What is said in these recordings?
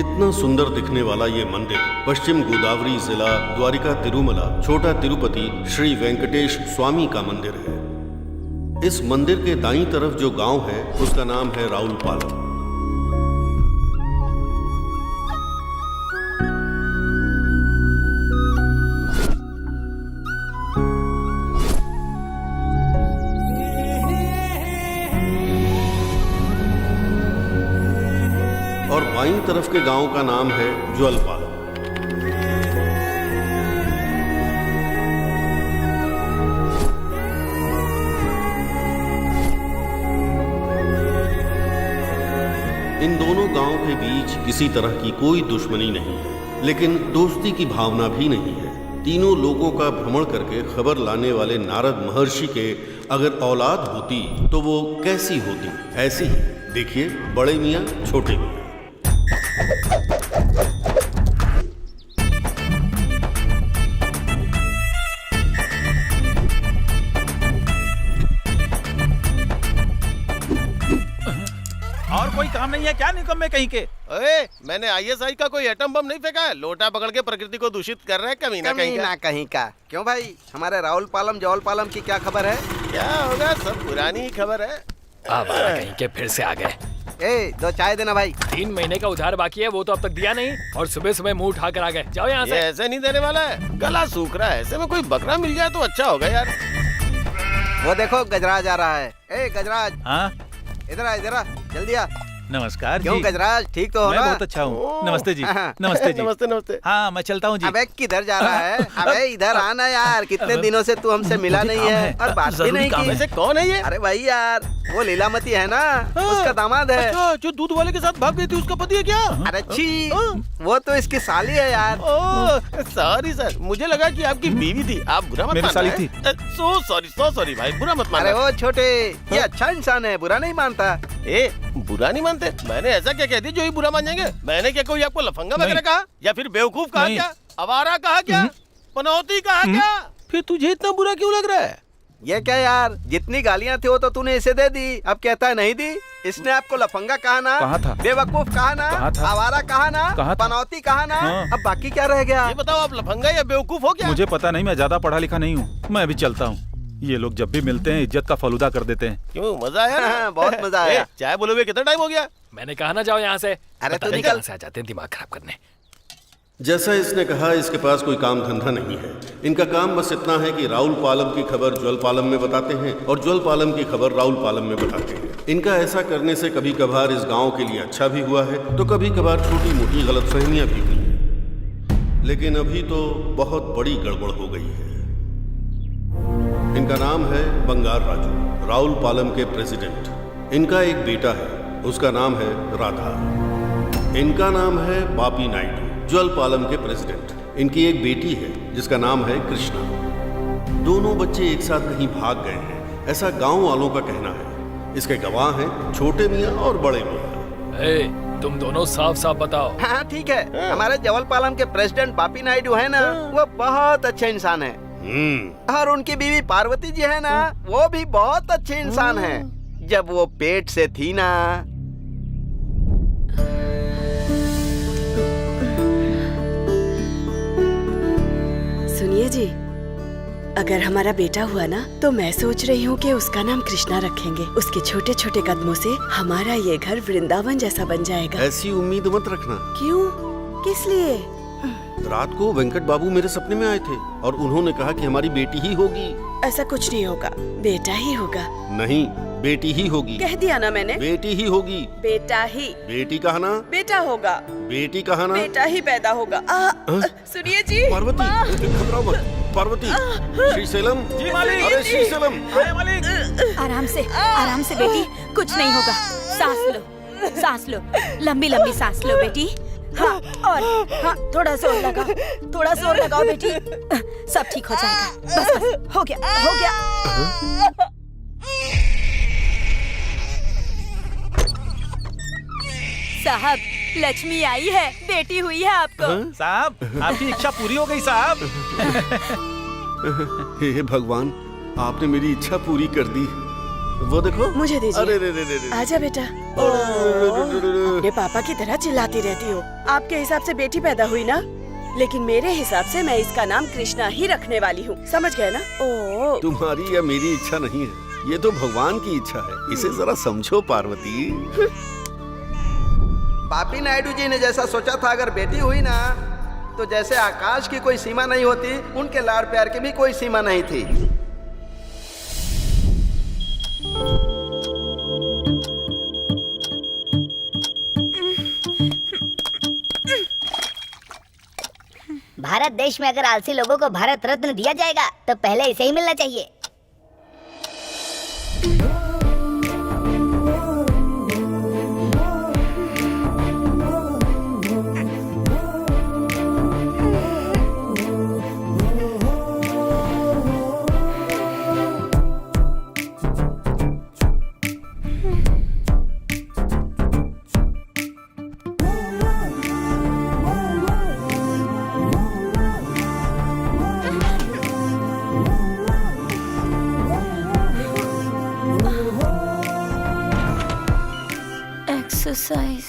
इतना सुंदर दिखने वाला ये मंदिर पश्चिम गोदावरी जिला द्वारिका तिरुमला छोटा तिरुपति श्री वेंकटेश स्वामी का मंदिर है। इस मंदिर के दाईं तरफ जो गांव है उसका नाम है राउलपालम। और बाईं तरफ के गांव का नाम है ज्वलपालम। इन दोनों गांवों के बीच किसी तरह की कोई दुश्मनी नहीं है, लेकिन दोस्ती की भावना भी नहीं है। तीनों लोगों का भ्रमण करके खबर लाने वाले नारद महर्षि के अगर औलाद होती तो वो कैसी होती? ऐसी ही। देखिए, बड़े मियाँ छोटे मियाँ। और कोई काम नहीं है क्या निकम्मे कहीं के? ओए, मैंने आईएसआई का कोई एटम बम नहीं फेंका है। लोटा पकड़ के प्रकृति को दूषित कर रहा है कमीना कहीं का। क्यों भाई, हमारे राउलपालम जौलपालम की क्या खबर है? क्या होगा, सब पुरानी खबर है। आवारा कहीं के फिर से आ गए। ए, 2 चाय देना भाई। 3 महीने का उधार बाकी है, वो तो अब तक दिया नहीं, और सुबह सुबह मुंह उठाकर आ गए। जाओ यहाँ से। ऐसे नहीं देने वाला है, गला सूख रहा है। ऐसे में कोई बकरा मिल जाए तो अच्छा होगा यार। वो देखो गजराज आ रहा है। ए गजराज, हाँ, इधर आ जल्दी आ। नमस्कार क्यों जी। गजराज, ठीक तो हो मैं ना? बहुत अच्छा हूँ। नमस्ते जी। नमस्ते जी। नमस्ते नमस्ते। हाँ, मैं चलता हूँ जी। अबे किधर जा रहा है? अबे इधर आना यार, कितने दिनों से तू हमसे मिला नहीं है और बात भी नहीं की। वैसे कौन है ये? अरे भाई यार, वो लीलामती है ना, उसका दामाद है। अच्छा, जो दूध वाले के साथ भाग गई थी, उसका पति है क्या? अरे छी, वो तो इसकी साली है यार। ओह, सॉरी सर, मुझे लगा कि आपकी बीवी थी। आप बुरा मत मेरी मानना। साली थी। सो सॉरी भाई, बुरा मत मानना। अरे वो छोटे, ये अच्छा इंसान है, बुरा नहीं मानता। ए, बुरा नहीं मानते? मैंने ऐसा क्या कह दिया जो ये बुरा मान जाएंगे? मैंने क्या कोई आपको लफंगा वगैरह नहीं। कहा, या फिर बेवकूफ कहा नहीं। क्या, आवारा कहा क्या, पनौती कहा क्या? फिर तुझे इतना बुरा क्यों लग रहा है? ये क्या यार, जितनी गालियाँ थी वो तो तूने इसे दे दी, अब कहता है नहीं दी। इसने आपको लफंगा कहा ना, कहा था। बेवकूफ कहा ना, कहा था। आवारा कहा ना, कहा था। पनौती कहा ना। हाँ। अब बाकी क्या रह गया? ये बताओ, आप लफंगा या बेवकूफ हो क्या? मुझे पता नहीं, मैं ज्यादा पढ़ा लिखा नहीं हूँ। मैं अभी चलता हूँ। ये लोग जब भी मिलते हैं इज्जत का फलूदा कर देते हैं। क्यों, मजा आया ना? हाँ, बहुत मजा आया। ए, चाय बोले हुए कितना टाइम हो गया? मैंने कहा ना जाओ यहाँ से। अरे पता तो नहीं निकल। कहाँ से आ जाते हैं दिमाग खराब करने। जैसा इसने कहा, इसके पास कोई काम धंधा नहीं है। इनका काम बस इतना है कि राउलपालम की खबर ज्वलपालम में बताते हैं और ज्वलपालम की खबर राउलपालम में बताते हैं। इनका ऐसा करने से कभी कभार इस गांव के लिए अच्छा भी हुआ है, तो कभी कभार छोटी मोटी गलतफहमियां भी हुई हैं। लेकिन अभी तो बहुत बड़ी गड़बड़ हो गई है। इनका नाम है बंगार राजू, राउलपालम के प्रेसिडेंट। इनका एक बेटा है, उसका नाम है राधा। इनका नाम है बापी नायडू, ज्वलपालम के प्रेसिडेंट। इनकी एक बेटी है जिसका नाम है कृष्णा। दोनों बच्चे एक साथ कहीं भाग गए हैं, ऐसा गांव वालों का कहना है। इसके गवाह हैं छोटे मियाँ और बड़े मियाँ। ए, तुम दोनों साफ साफ बताओ। हाँ ठीक है, हमारे जवलपालम के प्रेसिडेंट बापी नायडू है ना, वो बहुत अच्छे इंसान है। और उनकी बीवी पार्वती जी है ना, वो भी बहुत अच्छे इंसान है। जब वो पेट से थी ना। सुनिए जी, अगर हमारा बेटा हुआ ना, तो मैं सोच रही हूँ कि उसका नाम कृष्णा रखेंगे। उसके छोटे छोटे कदमों से हमारा ये घर वृंदावन जैसा बन जाएगा। ऐसी उम्मीद मत रखना। क्यों, किस लिए? रात को वेंकट बाबू मेरे सपने में आए थे और उन्होंने कहा कि हमारी बेटी ही होगी। ऐसा कुछ नहीं होगा, बेटा ही होगा। नहीं, बेटी ही होगी। कह दिया ना मैंने, बेटी ही होगी। बेटा ही। बेटी कहा ना, बेटा होगा। बेटी कहा ना। बेटा ही पैदा होगा। सुनिए जी, पार्वती, घबराओ मत। पार्वती, श्रीशैलम। जी मालिक। अरे श्रीशैलम। अरे मालिक। आराम से बेटी, कुछ नहीं होगा। सांस लो, लंबी लंबी सांस लो बेटी। हाँ, और हाँ, थोड़ा जोर लगाओ बेटी। सब ठीक हो जाएगा। बस हो गया। साहब, लक्ष्मी आई है, बेटी हुई है आपको। साहब, आपकी इच्छा पूरी हो गई साहब। हे भगवान, आपने मेरी इच्छा पूरी कर दी। वो देखो। मुझे दीजिए। अरे रे रे रे रे। आजा बेटा। अपने पापा की तरह चिल्लाती रहती हो। आपके हिसाब से बेटी पैदा हुई ना, लेकिन मेरे हिसाब से मैं इसका नाम कृष्णा ही रखने वाली हूँ, समझ गए ना? ओ तुम्हारी या मेरी इच्छा नहीं है, ये तो भगवान की इच्छा है। इसे जरा समझो पार्वती। बापी नायडू जी ने जैसा सोचा था, अगर बेटी हुई ना तो जैसे आकाश की कोई सीमा नहीं होती, उनके लाड़ प्यार की भी कोई सीमा नहीं थी। भारत देश में अगर आलसी लोगों को भारत रत्न दिया जाएगा तो पहले इसे ही मिलना चाहिए। एक्सरसाइज।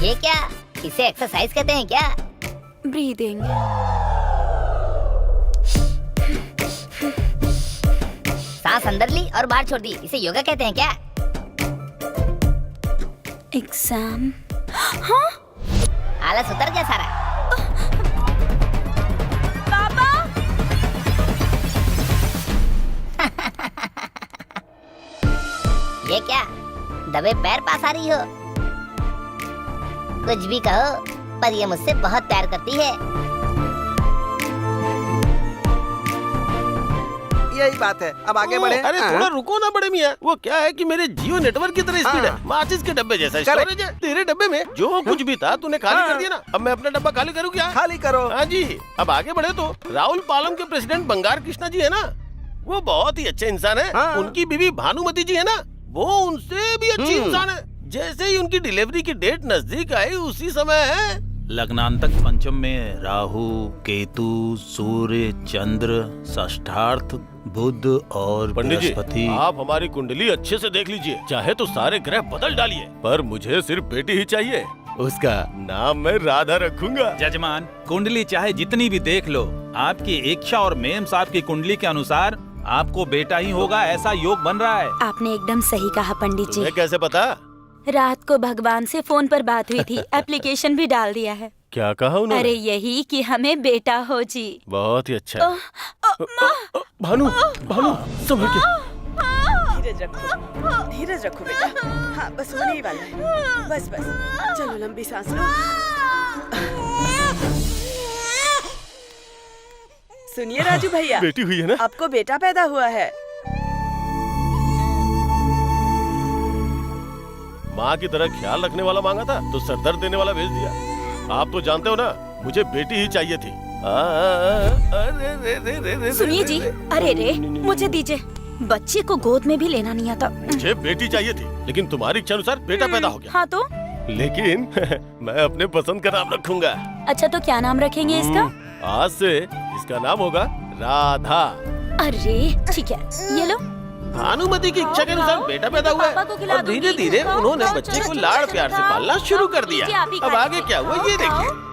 ये क्या, इसे एक्सरसाइज कहते हैं क्या? ब्रीदिंग। सांस अंदर ली और बाहर छोड़ दी, इसे योगा कहते हैं क्या? एग्जाम। हाँ? आलस उतर गया सारा। ये क्या, दबे पैर पास आ रही हो? कुछ भी कहो, पर ये मुझसे बहुत प्यार करती है। यही बात है, अब आगे बढ़े। अरे थोड़ा रुको ना बड़े मियाँ, वो क्या है कि मेरे जियो नेटवर्क की तरह स्पीड है, माचिस के डब्बे जैसा स्टोरेज है। तेरे डब्बे में जो कुछ भी था तूने खाली कर दिया ना, अब मैं अपना डब्बा खाली करूँ क्या? खाली करो। हाँ जी, अब आगे बढ़े तो राहुल पालम के प्रेसिडेंट बंगार कृष्णा जी है ना, वो बहुत ही अच्छे इंसान है। हाँ। उनकी बीवी भानुमति जी है ना, वो उनसे भी अच्छी इंसान है। जैसे ही उनकी डिलीवरी की डेट नजदीक आई, उसी समय है लग्नांतक पंचम में राहु, केतु, सूर्य, चंद्र, षष्ठार्थ, बुध और पंडित जी, बृहस्पति। आप हमारी कुंडली अच्छे से देख लीजिए, चाहे तो सारे ग्रह बदल डालिए, पर मुझे सिर्फ बेटी ही चाहिए। उसका नाम मैं राधा रखूंगा। जजमान, कुंडली चाहे जितनी भी देख लो, आपकी इच्छा और मेम साहब की कुंडली के अनुसार आपको बेटा ही होगा, ऐसा योग बन रहा है। आपने एकदम सही कहा पंडित जी। तुम्हें कैसे पता? रात को भगवान से फोन पर बात हुई थी, एप्लीकेशन भी डाल दिया है। क्या कहा उन्होंने? अरे यही कि हमें बेटा हो जी। बहुत ही अच्छा है। भानु, भानु, संभल के। धीरज रखो, धीरज रखो बेटा। हाँ बस होने ही वाला है, बस बस। चलो लंबी सांस लो। सुनिए राजू भैया, बेटी हुई है ना? आपको बेटा पैदा हुआ है। माँ की तरह ख्याल रखने वाला मांगा था तो सरदर्द देने वाला भेज दिया। आप तो जानते हो ना, मुझे बेटी ही चाहिए थी। सुनिए जी, अरे रे, मुझे दीजिए। बच्चे को गोद में भी लेना नहीं आता। मुझे बेटी चाहिए थी, लेकिन तुम्हारी इच्छा अनुसार बेटा पैदा हो गया। हाँ तो? लेकिन मैं अपने पसंद का नाम रखूंगा। अच्छा तो क्या नाम रखेंगे इसका? आज से इसका नाम होगा राधा। अरे ठीक है, ये लो। भानुमति की इच्छा के अनुसार बेटा पैदा हुआ पापा को है खिला और धीरे दूंगी। धीरे उन्होंने खाओ, बच्चे चलो, को चलो, लाड़ चलो, प्यार से खाओ। पालना शुरू कर दिया। लीजिए, आप ही अब खा आगे लीजिए। क्या हुआ ये खाओ। देखिए।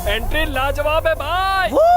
एंट्री लाजवाब है भाई।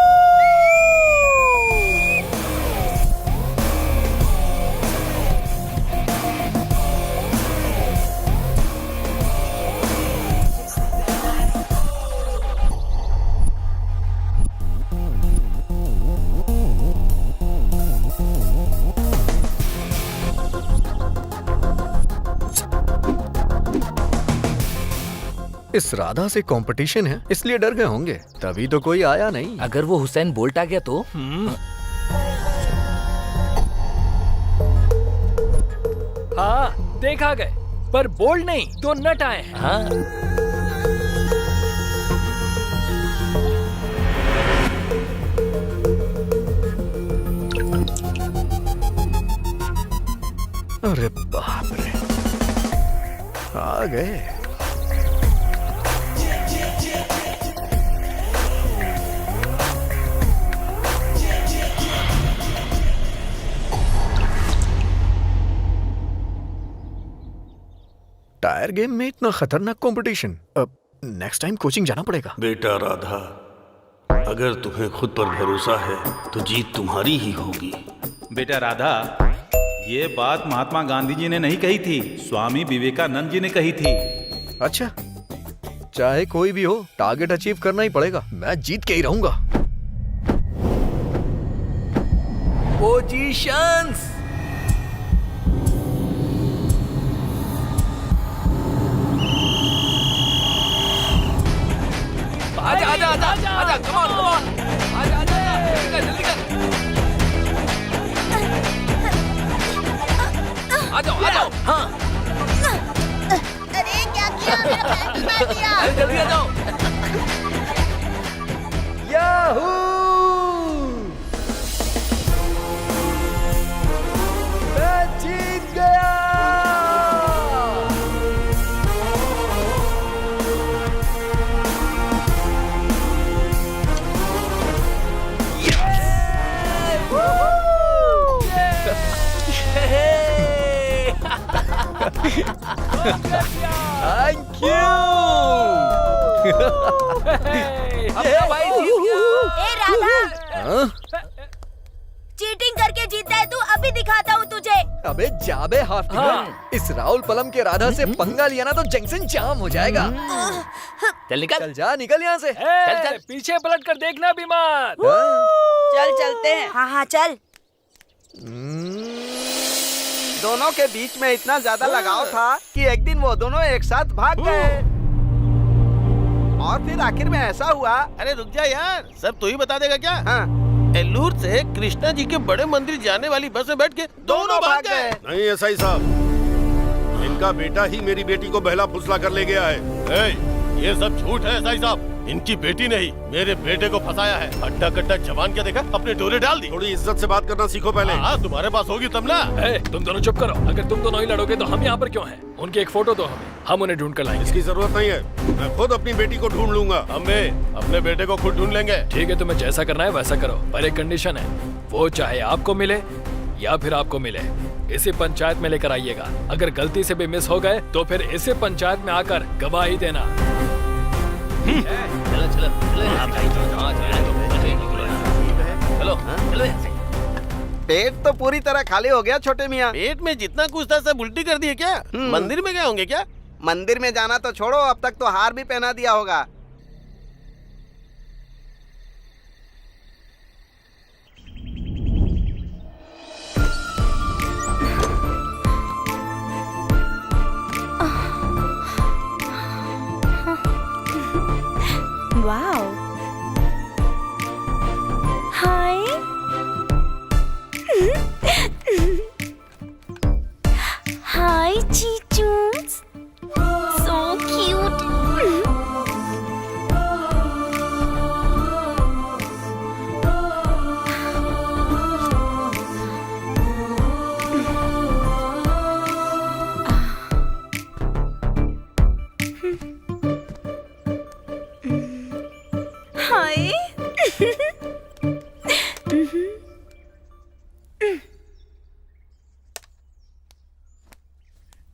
इस राधा से कंपटीशन है, इसलिए डर गए होंगे, तभी तो कोई आया नहीं। अगर वो हुसैन बोल्ट आ गया तो? हाँ देखा गए, पर बोल्ट नहीं तो नट आए। हाँ अरे बाप रे, आ गए। टायर गेम में इतना खतरनाक कंपटीशन। अब नेक्स्ट टाइम कोचिंग जाना पड़ेगा। बेटा राधा, अगर तुम्हें खुद पर भरोसा है तो जीत तुम्हारी ही होगी। बेटा राधा, ये बात महात्मा गांधी जी ने नहीं कही थी, स्वामी विवेकानंद जी ने कही थी। अच्छा, चाहे कोई भी हो, टारगेट अचीव करना ही पड़ेगा। मैं जीत के ही रहूंगा। पोजीशंस। आजा आजा आजा आजा, कम ऑन कम ऑन, आजा आजा आजा, जल्दी कर। आ जाओ आ जाओ। हाँ, अरे क्या किया, मेरा पैर मार दिया। अरे जल्दी आ जाओ। याहू! मैं जीत गया। Thank you. अपना भाई जीत गया। ए राधा, हाँ? चीटिंग करके जीतता है तू, अभी दिखाता हूँ तुझे। अबे जाबे हाफ टिकट। इस राहुल पलम के राधा से पंगा लिया ना तो जंक्शन जाम हो जाएगा। चल निकल। चल जा, निकल यहाँ से। चल चल, पीछे पलट कर देखना भी मत। चल चलते हैं। हाँ हाँ चल। दोनों के बीच में इतना ज्यादा लगाव था कि एक दिन वो दोनों एक साथ भाग गए। और फिर आखिर में ऐसा हुआ। अरे रुक जा यार, सब तू ही बता देगा क्या? हाँ, एल्लूर से कृष्णा जी के बड़े मंदिर जाने वाली बस में बैठ के दोनों भाग गए। नहीं एसआई साहब, इनका बेटा ही मेरी बेटी को बहला फुसला कर ले गया है। ये सब झूठ है एसआई साहब, इनकी बेटी नहीं मेरे बेटे को फंसाया है। अड्डा कट्टा जवान क्या देखा, अपने डोरे डाल दी। थोड़ी इज्जत से बात करना सीखो पहले। हाँ, तुम्हारे पास होगी तब ना। तुम दोनों चुप करो। अगर तुम दोनों ही लड़ोगे तो हम यहाँ पर क्यों हैं? उनकी एक फोटो दो हमें, हम उन्हें ढूंढ कर लाएंगे। इसकी जरूरत नहीं है, मैं खुद अपनी बेटी को ढूंढ लूंगा। हमें अपने बेटे को खुद ढूंढ लेंगे। ठीक है, तुम्हें जैसा करना है वैसा करो, पर एक कंडीशन है, वो चाहे आपको मिले या फिर आपको मिले, इसी पंचायत में लेकर आइएगा। अगर गलती से भी मिस हो गए तो फिर इसी पंचायत में आकर गवाही देना। चलो चलो चलो चलो। पेट तो पूरी तरह खाली हो गया छोटे मियाँ। पेट में जितना कुछ था सब उल्टी कर दिए क्या? मंदिर में गए होंगे क्या? मंदिर में जाना तो छोड़ो, अब तक तो हार भी पहना दिया होगा। Wow, hi. हाय चीचूस, so cute. Hi.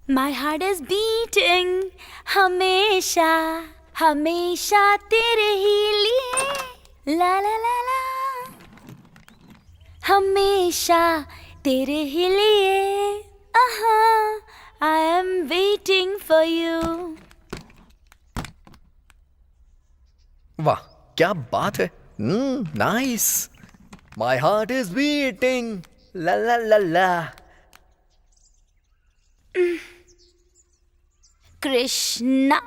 My heart is beating, हमेशा हमेशा तेरे ही लिए, ला ला ला ला, हमेशा तेरे ही लिए, I am waiting for you. वाह, क्या बात है। Nice. My heart is beating, ला ला ला ला। कृष्णा।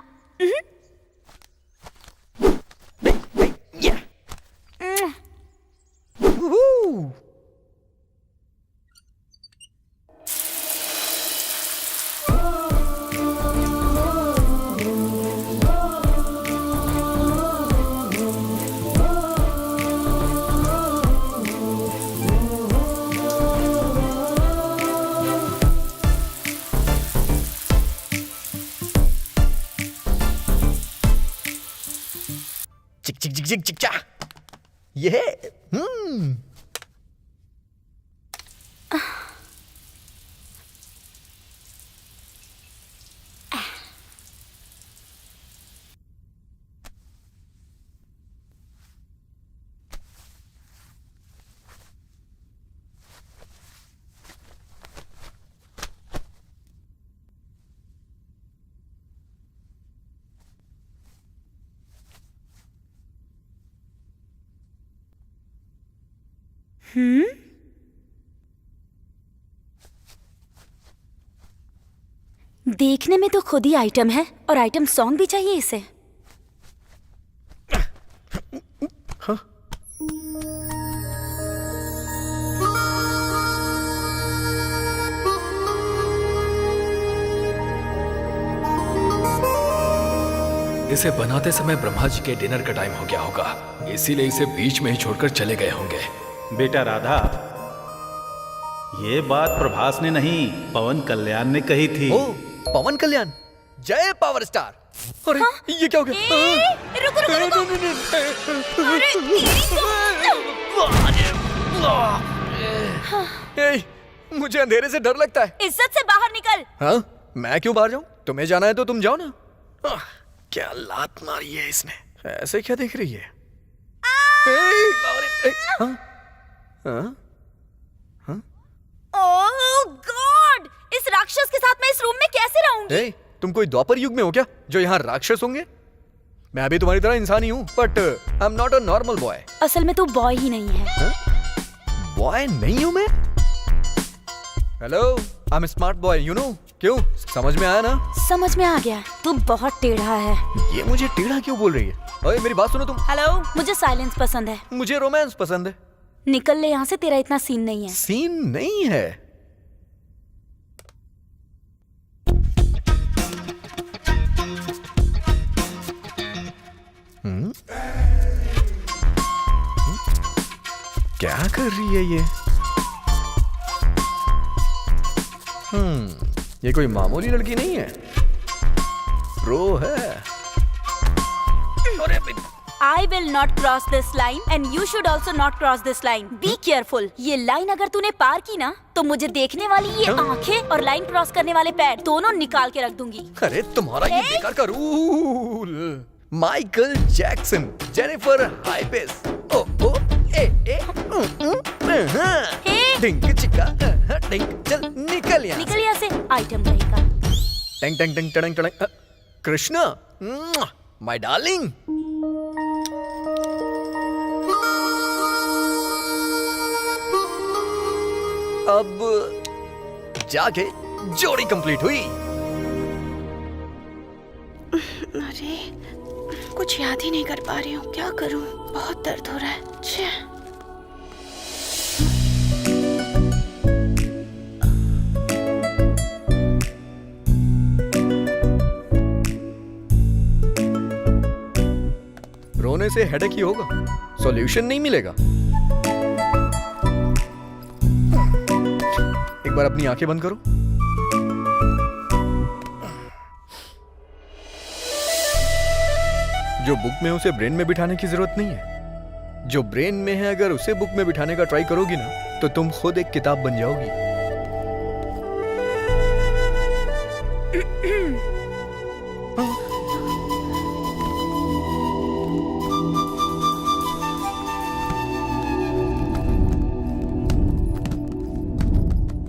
जिग जिग चा। ये देखने में तो खुद ही आइटम है और आइटम सॉन्ग भी चाहिए इसे। इसे बनाते समय ब्रह्मा जी के डिनर का टाइम हो गया होगा, इसीलिए इसे बीच में ही छोड़कर चले गए होंगे। बेटा राधा, ये बात प्रभास ने नहीं पवन कल्याण ने कही थी। ओ, पवन कल्याण, जय पावर स्टार। अरे ये क्या हो गया? रुको रुको ए, मुझे अंधेरे से डर लगता है। इज्जत से बाहर निकल। हाँ, मैं क्यों बाहर जाऊं? तुम्हें जाना है तो तुम जाओ ना। क्या लात मारी है इसने? ऐसे क्या देख रही है? हाँ? हाँ? ओह गॉड! इस राक्षस के साथ मैं इस रूम में कैसे रहूंगी? तुम कोई द्वापर युग में हो क्या जो यहाँ राक्षस होंगे? मैं भी तुम्हारी तरह इंसान ही हूँ, but I am not a normal boy. असल में तू बॉय ही नहीं है। बॉय नहीं हूँ मैं? Hello, I am smart boy, you know. क्यों, समझ में आया ना? समझ में आ गया। तू बहुत टेढ़ा है। ये मुझे टेढ़ा क्यों बोल रही है? ओए मेरी बात सुनो तुम। हेलो, मुझे साइलेंस पसंद है। मुझे रोमांस पसंद है। निकल ले यहाँ से, तेरा इतना सीन नहीं है। सीन नहीं है? क्या कर रही है ये? ये कोई मामूली लड़की नहीं है, प्रो है। I will not cross this line and you should also not cross this line. Be careful. ये लाइन अगर तूने पार की ना, तो मुझे देखने वाली ये आंखें और लाइन क्रॉस करने वाले पैर दोनों निकाल के रख दूंगी। अरे तुम्हारा ये बेकार का रूल। माइकल जैक्सन, जेनिफर हाइपेस, ओ ओ ए ए डिंग चिका डिंग, चल निकल यहाँ। निकल यहाँ से, आइटम रहेगा। टंग टंग टंग टंग टंग। Krishna, my darling. अब जाके जोड़ी कंप्लीट हुई। अरे कुछ याद ही नहीं कर पा रही हूँ, क्या करूँ? बहुत दर्द हो रहा है। रोने से हेडेक ही होगा, सॉल्यूशन नहीं मिलेगा। एक बार अपनी आंखें बंद करो। जो बुक में उसे ब्रेन में बिठाने की जरूरत नहीं है। जो ब्रेन में है, अगर उसे बुक में बिठाने का ट्राई करोगी ना, तो तुम खुद एक किताब बन जाओगी।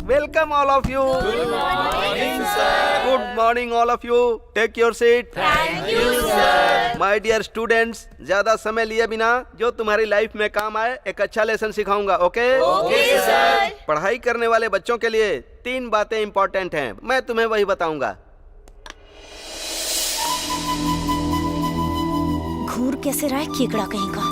Welcome all of you. Good morning, sir. Good morning all of you. Take your seat. Thank you, sir. My dear students, ज्यादा समय लिए बिना जो तुम्हारी लाइफ में काम आए एक अच्छा लेसन सिखाऊंगा, ओके? Okay sir. पढ़ाई करने वाले बच्चों के लिए 3 बातें इंपॉर्टेंट हैं, मैं तुम्हें वही बताऊंगा। घूर कैसे रहा है केकड़ा कहीं का।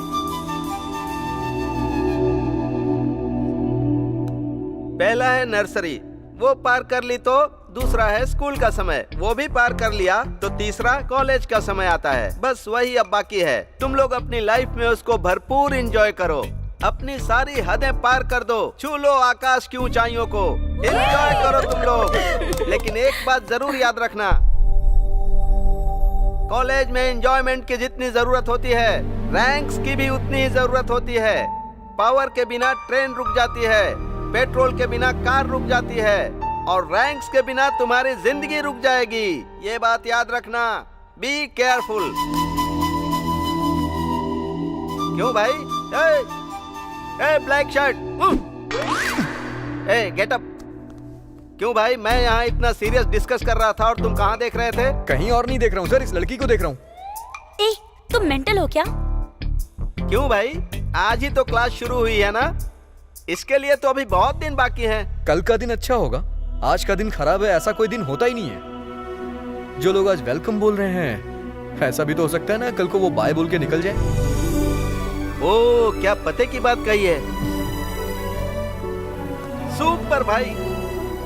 पहला है नर्सरी, वो पार कर ली तो दूसरा है स्कूल का समय, वो भी पार कर लिया तो तीसरा कॉलेज का समय आता है। बस वही अब बाकी है। तुम लोग अपनी लाइफ में उसको भरपूर एंजॉय करो, अपनी सारी हदें पार कर दो, छू लो आकाश की ऊंचाइयों को, एंजॉय करो तुम लोग। लेकिन एक बात जरूर याद रखना, कॉलेज में एंजॉयमेंट की जितनी जरूरत होती है, रैंक्स की भी उतनी ही जरूरत होती है। पावर के बिना ट्रेन रुक जाती है, पेट्रोल के बिना कार रुक जाती है, और रैंक्स के बिना तुम्हारी जिंदगी रुक जाएगी। ये बात याद रखना। Be careful. क्यों भाई? ए ब्लैक शर्ट, ए गेट अप। क्यों भाई, मैं यहाँ इतना सीरियस डिस्कस कर रहा था और तुम कहाँ देख रहे थे? कहीं और नहीं देख रहा हूँ सर, इस लड़की को देख रहा हूँ। ए, तुम मेंटल हो क्या? क्यों भाई, आज ही तो क्लास शुरू हुई है ना, इसके लिए तो अभी बहुत दिन बाकी हैं। कल का दिन अच्छा होगा, आज का दिन खराब है, ऐसा कोई दिन होता ही नहीं है। जो लोग आज वेलकम बोल रहे हैं, ऐसा भी तो हो सकता है ना कल को वो बाय बोल के निकल जाए। ओ, क्या पते की बात कही है। सुपर भाई,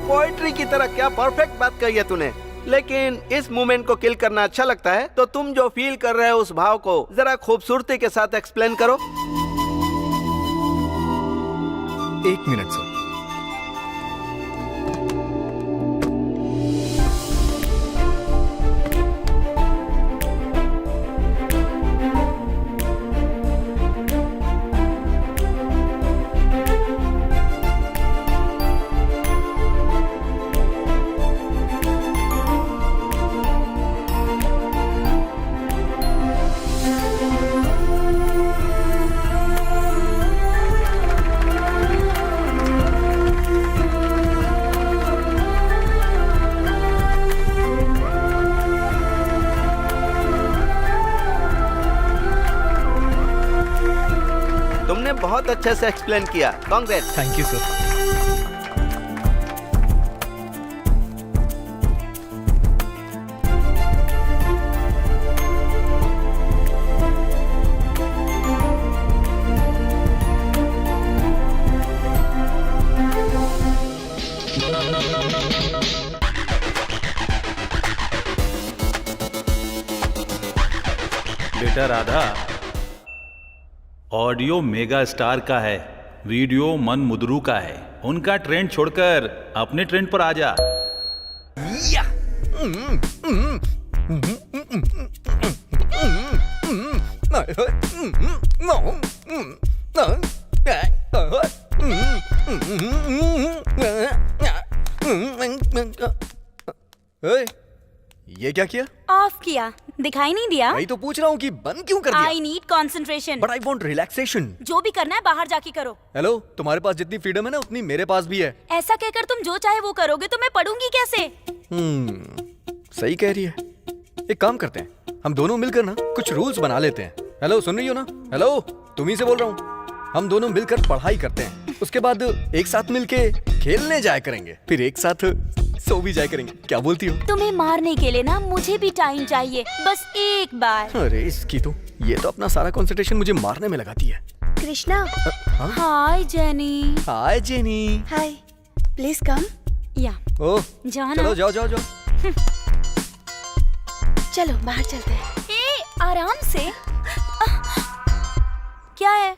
पोएट्री की तरह क्या परफेक्ट बात कही है तूने। लेकिन इस मोमेंट को किल करना अच्छा लगता है, तो तुम जो फील कर रहे हो उस भाव को जरा खूबसूरती के साथ एक्सप्लेन करो। 1 मिनट सर। तुमने बहुत अच्छे से एक्सप्लेन किया, कांग्रेस। Thank you sir. बेटा राधा, ऑडियो मेगा स्टार का है, वीडियो मन मुदरू का है। उनका ट्रेंड छोड़कर अपने ट्रेंड पर आ जा। ये क्या किया? ऑफ किया, दिखाई नहीं दिया? मैं तो पूछ रहा हूँ कि बंद क्यों कर दिया? I need concentration. But I want relaxation. जो भी करना है बाहर जाके करो। हेलो, तुम्हारे पास जितनी फ्रीडम है ना उतनी मेरे पास भी है। ऐसा कहकर तुम जो चाहे वो करोगे तो मैं पढ़ूंगी कैसे? सही कह रही है। एक काम करते हैं, हम दोनों मिलकर ना कुछ रूल्स बना लेते हैं। हेलो, सुन रही हो ना? हेलो, तुम्ही से बोल रहा हूँ। हम दोनों मिलकर पढ़ाई करते हैं, उसके बाद एक साथ मिलके खेलने जाया करेंगे, फिर एक साथ सो भी जाया करेंगे। क्या बोलती हो? तुम्हें मारने के लिए ना मुझे भी टाइम चाहिए, बस एक बार। अरे इसकी तो, ये तो अपना सारा कंसंट्रेशन मुझे मारने में लगाती है। Krishna. Hi Jenny. Hi Jenny. Hi, please come. या ओह, जाना। चलो जाओ जाओ जाओ। चलो बाहर चलते हैं। ए, आराम से। क्या है?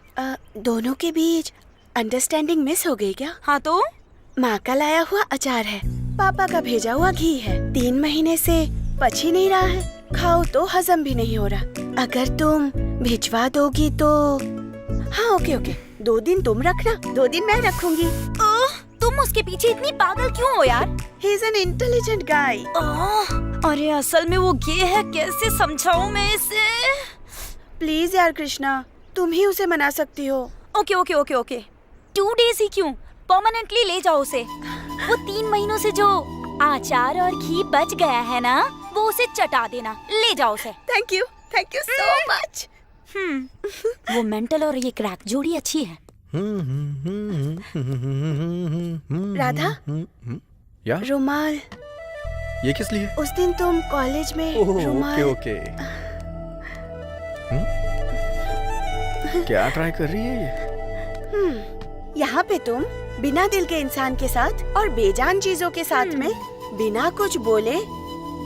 दोनों के बीच अंडरस्टैंडिंग मिस हो गई क्या? हाँ तो? माँ का लाया हुआ अचार है, पापा का भेजा हुआ घी है, 3 महीने से पच ही नहीं रहा है, खाओ तो हजम भी नहीं हो रहा। अगर तुम भिजवा दोगी तो हाँ ओके, 2 दिन तुम रखना, 2 दिन मैं रखूंगी। ओह, तुम उसके पीछे इतनी पागल क्यों हो यार? ही इज एन इंटेलिजेंट गाय। अरे असल में वो गे है, कैसे समझाऊं मैं इसे? प्लीज यार कृष्णा, तुम ही उसे मना सकती हो। ओके 2 डेज ही क्यों, परमानेंटली ले जाओ उसे। वो 3 महीनों से जो अचार और घी बच गया है ना, वो उसे चटा देना, ले जाओ उसे। Thank you so much. वो मेंटल और ये क्रैक जोड़ी अच्छी है। राधा, या रुमाल। ये किस लिए? उस दिन तुम कॉलेज में रुमाल। ओके। क्या ट्राई कर रही है ये? यहाँ पे तुम बिना दिल के इंसान के साथ और बेजान चीजों के साथ में बिना कुछ बोले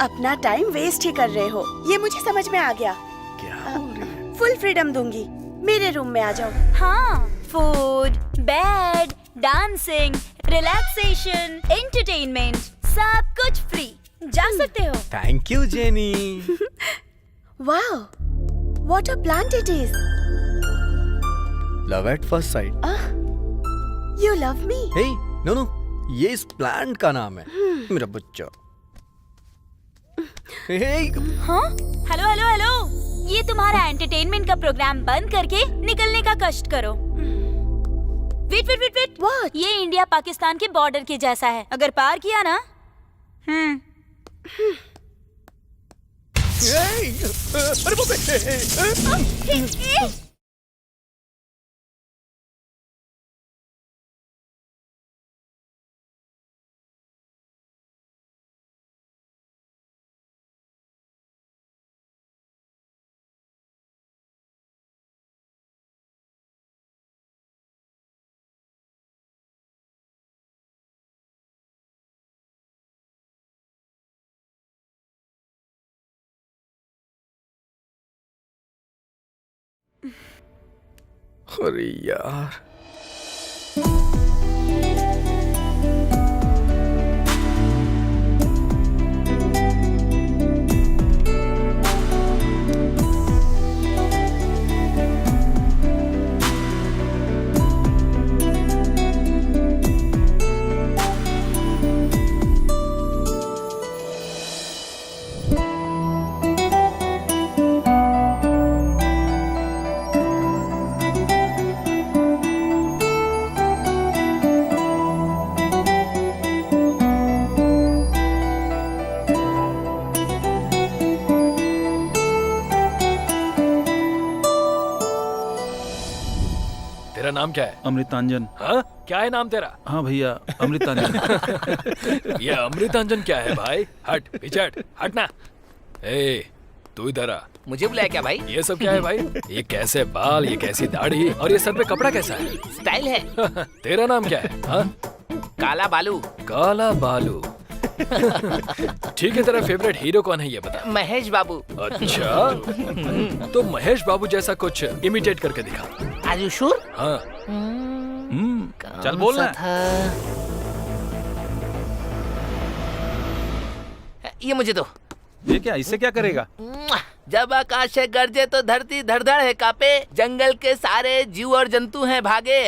अपना टाइम वेस्ट ही कर रहे हो। ये मुझे समझ में आ गया। क्या बोल रही है? फुल फ्रीडम दूंगी, मेरे रूम में आ जाओ। हाँ, food, bed, dancing, relaxation, entertainment, सब कुछ फ्री। जा सकते हो। Thank you Jenny. Wow, what a plant it is. Love at first sight. You love me. Hey no no, ये इस प्लांट का नाम है मेरा बच्चा। हे हाँ? हेलो हेलो हेलो, ये तुम्हारा एंटरटेनमेंट का प्रोग्राम बंद करके निकलने का कष्ट करो। Wait wait wait wait, What? ये इंडिया पाकिस्तान के बॉर्डर के जैसा है, अगर पार किया ना अरे बाप रे। अरे यार, तेरा नाम क्या है? अमृतांजन। हाँ? क्या है नाम तेरा? हाँ भैया, अमृतांजन। ये अमृतांजन क्या है भाई? हट पीछे हट, हटना। ए तू इधर आ। मुझे बुलाया क्या भाई? ये सब क्या है भाई? ये कैसे बाल, ये कैसी दाढ़ी और ये सर पे कपड़ा कैसा है? स्टाइल है। तेरा नाम क्या है? हाँ? काला बालू। काला बालू। ठीक है, तेरा फेवरेट हीरो कौन है ये बता। महेश बाबू। अच्छा, तो महेश बाबू जैसा कुछ इमिटेट करके दिखा। Are you sure? हाँ। चल बोलना। ये मुझे दो। ये क्या, इससे क्या करेगा? जब आकाश है गरजे तो धरती धड़धड़ है कापे, जंगल के सारे जीव और जंतु हैं भागे,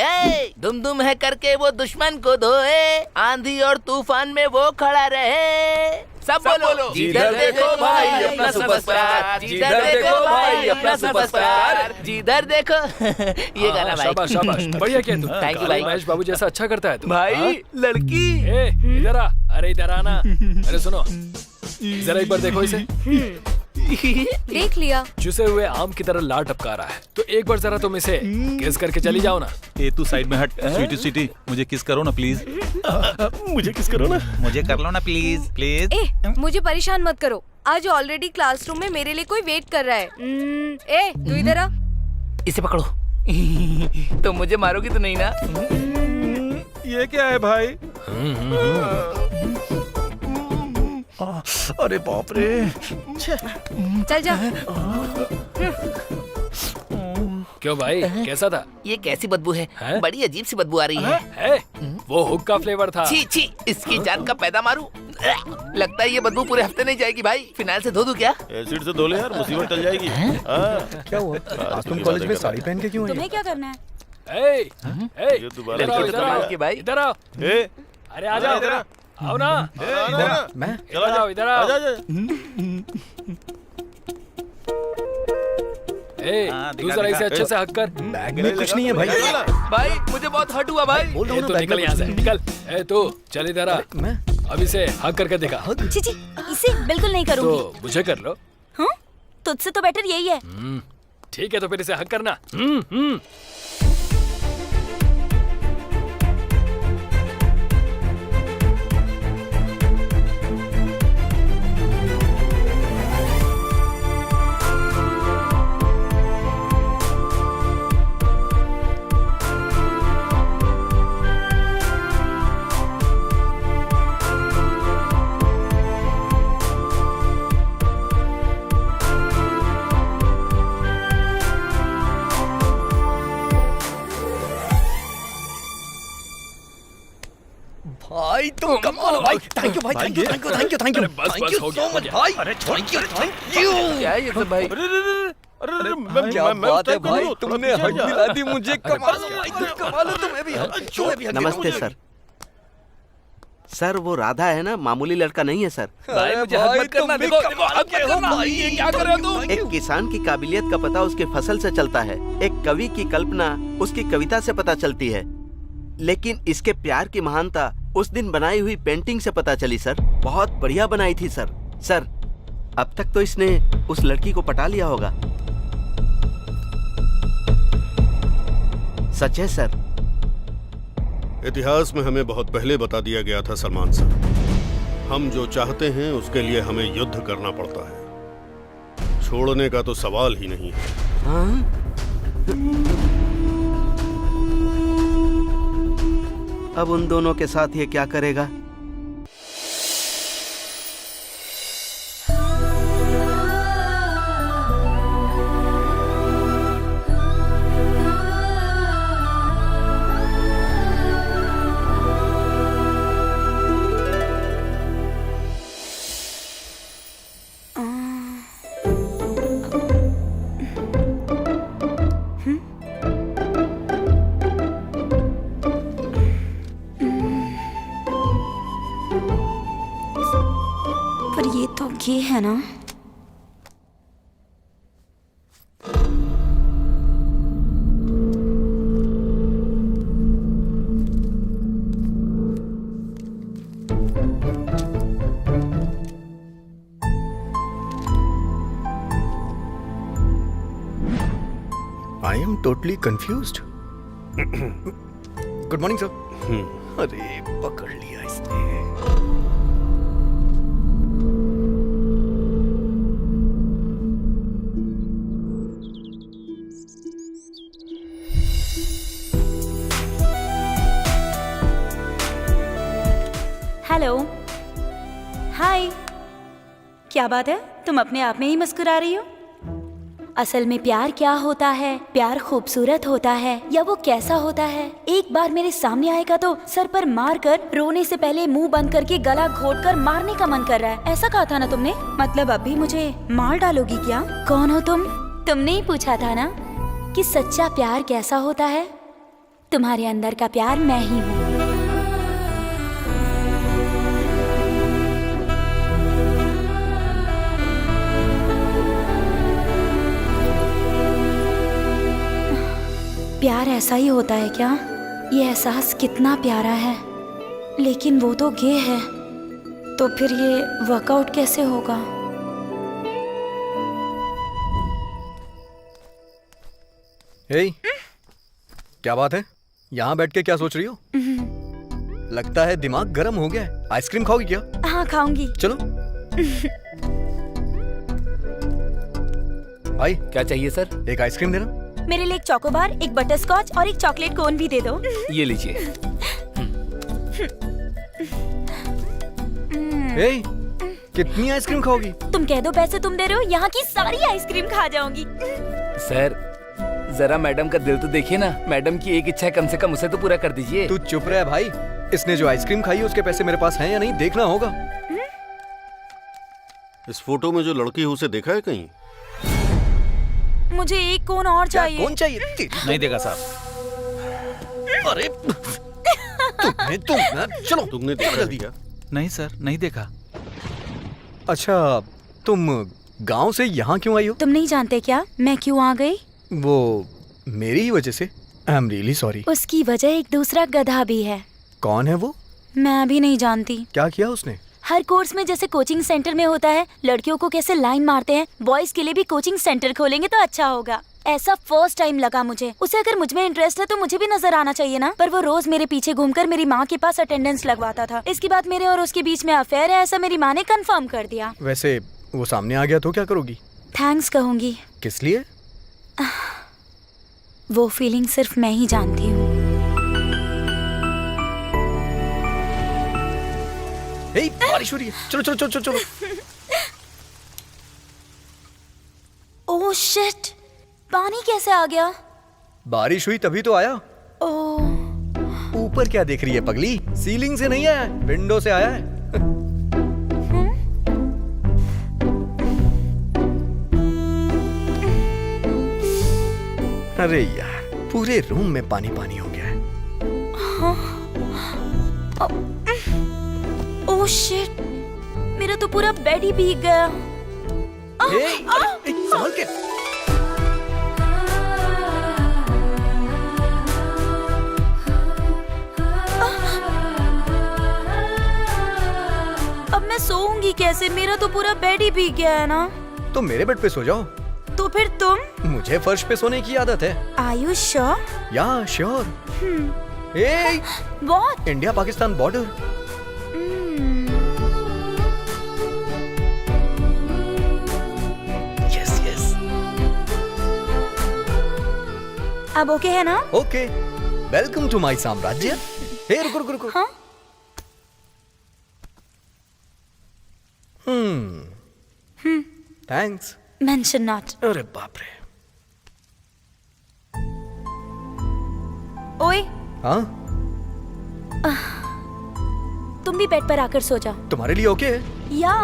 दुम दुम है करके वो दुश्मन को धोए, आंधी और तूफान में वो खड़ा रहे। सब बोलो। जिधर देखो भाई अपना सुपरस्टार, जिधर देखो भाई अपना सुपरस्टार, जिधर देखो। ये गाना भाई। शाबाश शाबाश, बढ़िया किया तू। Thank you भाई। महेश बाबू जैसा अच्छा करता है तू। भाई हाँ? लड़की। ए इधर आ, अरे इधर आना। अरे सुनो, जरा एक बार देखो इसे। देख लिया। चुसे हुए आम की तरह लार टपका रहा है, तो एक बार जरा तुम इसे किस करके चली जाओ ना। ए तू साइड में हट। स्वीटी स्वीटी, मुझे किस करो ना प्लीज। मुझे किस करो ना। मुझे कर लो ना प्लीज प्लीज। ए, मुझे परेशान मत करो। आज ऑलरेडी क्लासरूम में मेरे लिए कोई वेट कर रहा है। ए, तू इधर आ। इसे पकड़ो। तो मुझे मारोगी तो नहीं ना? ये क्या है भाई? अरे बाप रे। चल जा। क्यों भाई, कैसा था? ये कैसी बदबू है? हैं? बड़ी अजीब सी बदबू आ रही है। वो हुक का फ्लेवर था। छी छी, इसकी जान का पैदा मारू। लगता है ये बदबू पूरे हफ्ते नहीं जाएगी भाई। फिनाइल से धो दूं क्या? एसिड से धो ले यार, मुसीबत टल जाएगी। क्या हुआ? आज तुम कॉलेज में साड़ी पहन के क्यों आई? तुम्हें क्या करना है? ए, ये दोबारा इधर आओ, इधर आओ, की भाई। इधर आओ। ए, अरे आ जाओ, इधर आ। आओ ना। मैं? इधर आओ, इधर आओ। आजा, आजा। ए, तू जरा इसे अच्छे से हक कर। बैग में कुछ नहीं है भाई। भाई मुझे बहुत हर्ट हुआ भाई। बोल रहा ए, हूँ तू ना, निकल यहाँ से, निकल। ए तू चल इधर आ। मैं? अब इसे हक करके दिखा। छी छी, इसे बिल्कुल नहीं करूंगी। तो मुझे कर लो। हाँ? तुझसे तो बेटर यही है। ठीक है, तो फिर इसे हक करना। भाई तुम कमाल हो भाई। थैंक यू भाई, thank you thank you thank you thank you बस, थैंक बस, यू हो गया, सो हो मच गया। भाई। अरे, थैंक यू थैंक यू। क्या है ये सब भाई? क्या बात है भाई, तुमने हक दिला दी मुझे। कमाल हो भाई, तुम कमाल हो। तुम्हें भी नमस्ते सर। सर वो राधा है ना, मामूली लड़का नहीं है सर। भाई मुझे हक मत करना। देखो देखो, हक मत करना। ये क्या कर रहे हो तुम? एक किसान की काबिलियत का पता उसके फसल से चलता है, एक कवि की कल्पना उसकी कविता से पता चलती है, लेकिन इसके प्यार की महानता उस दिन बनाई हुई पेंटिंग से पता चली सर। बहुत बढ़िया बनाई थी सर। सर अब तक तो इसने उस लड़की को पटा लिया होगा। सच है सर। इतिहास में हमें बहुत पहले बता दिया गया था सलमान सर, हम जो चाहते हैं उसके लिए हमें युद्ध करना पड़ता है, छोड़ने का तो सवाल ही नहीं है। हाँ? अब उन दोनों के साथ ये क्या करेगा? पर ये तो ये है ना। I am totally confused. Good morning sir. अरे पकड़ लिया इसने। हेलो, हाय। क्या बात है, तुम अपने आप में ही मुस्कुरा रही हो? असल में प्यार क्या होता है, प्यार खूबसूरत होता है या वो कैसा होता है, एक बार मेरे सामने आएगा तो सर पर मार कर रोने से पहले मुंह बंद करके गला घोट कर मारने का मन कर रहा है। ऐसा कहा था ना तुमने? मतलब अभी मुझे मार डालोगी क्या? कौन हो तुम? तुमने ही पूछा था ना कि सच्चा प्यार कैसा होता है। तुम्हारे अंदर का प्यार मैं ही हूँ। प्यार ऐसा ही होता है क्या? ये एहसास कितना प्यारा है, लेकिन वो तो गे है, तो फिर ये वर्कआउट कैसे होगा? हे, क्या बात है? यहाँ बैठ के क्या सोच रही हो? लगता है दिमाग गर्म हो गया है। आइसक्रीम खाओगी क्या? हाँ खाऊंगी। चलो। भाई क्या चाहिए सर? एक आइसक्रीम देना। मेरे लिए एक चोकोबार, एक बटर स्कॉच और एक चॉकलेट कोन भी दे दो। ये लीजिए। हे, कितनी आइसक्रीम खाओगी? तुम कह दो पैसे तुम दे रहे हो, यहाँ की सारी आइसक्रीम खा जाऊंगी। सर जरा मैडम का दिल तो देखिए ना, मैडम की एक इच्छा है, कम से कम उसे तो पूरा कर दीजिए। तू चुप रह भाई। इसने जो आइसक्रीम खाई है उसके पैसे मेरे पास हैं या नहीं देखना होगा। इस फोटो में जो लड़की है उसे देखा है कहीं? मुझे एक कोन और चाहिए। कौन चाहिए? नहीं देगा साहब। अरे चलो तुमने देखा है क्या? नहीं सर, नहीं देखा। अच्छा, तुम गांव से यहाँ क्यों आई हो? तुम नहीं जानते क्या मैं क्यों आ गई? वो मेरी ही वजह से। I am really sorry. उसकी वजह एक दूसरा गधा भी है। कौन है वो? मैं भी नहीं जानती। क्या किया उसने? हर कोर्स में जैसे कोचिंग सेंटर में होता है, लड़कियों को कैसे लाइन मारते हैं, बॉयज के लिए भी कोचिंग सेंटर खोलेंगे तो अच्छा होगा। ऐसा फर्स्ट टाइम लगा मुझे। उसे अगर मुझ में इंटरेस्ट है तो मुझे भी नजर आना चाहिए ना। पर वो रोज मेरे पीछे घूमकर मेरी माँ के पास अटेंडेंस लगवाता था। इसके बाद मेरे और उसके बीच में अफेयर है, ऐसा मेरी माँ ने कंफर्म कर दिया। वैसे वो सामने आ गया तो क्या करोगी? थैंक्स कहूंगी। किस लिए? वो फीलिंग सिर्फ मैं ही जानती हूँ। हे, बारिश हो रही है। चलो चलो चलो चलो। ओह शिट, पानी कैसे आ गया? बारिश हुई तभी तो आया। ओह ऊपर क्या देख रही है पगली? सीलिंग से नहीं आया है, विंडो से आया है। अरे यार, पूरे रूम में पानी पानी हो गया है। ओह शिट, मेरा तो पूरा बेड ही भीग गया। संभल के। अब मैं सोऊंगी कैसे? मेरा तो पूरा बेड ही भीग गया है ना। तो मेरे बेड पे सो जाओ। तो फिर तुम? मुझे फर्श पे सोने की आदत है। Are you sure? या sure. What? India Pakistan border. Yes yes. अब ओके है ना? ओके, वेलकम टू माय साम्राज्य। हे रुको रुको रुको। हाँ? थैंक्स। Mention not. अरे बाप रे। ओए, हाँ, तुम भी बेड पर आकर सो जाओ। तुम्हारे लिए ओके है? या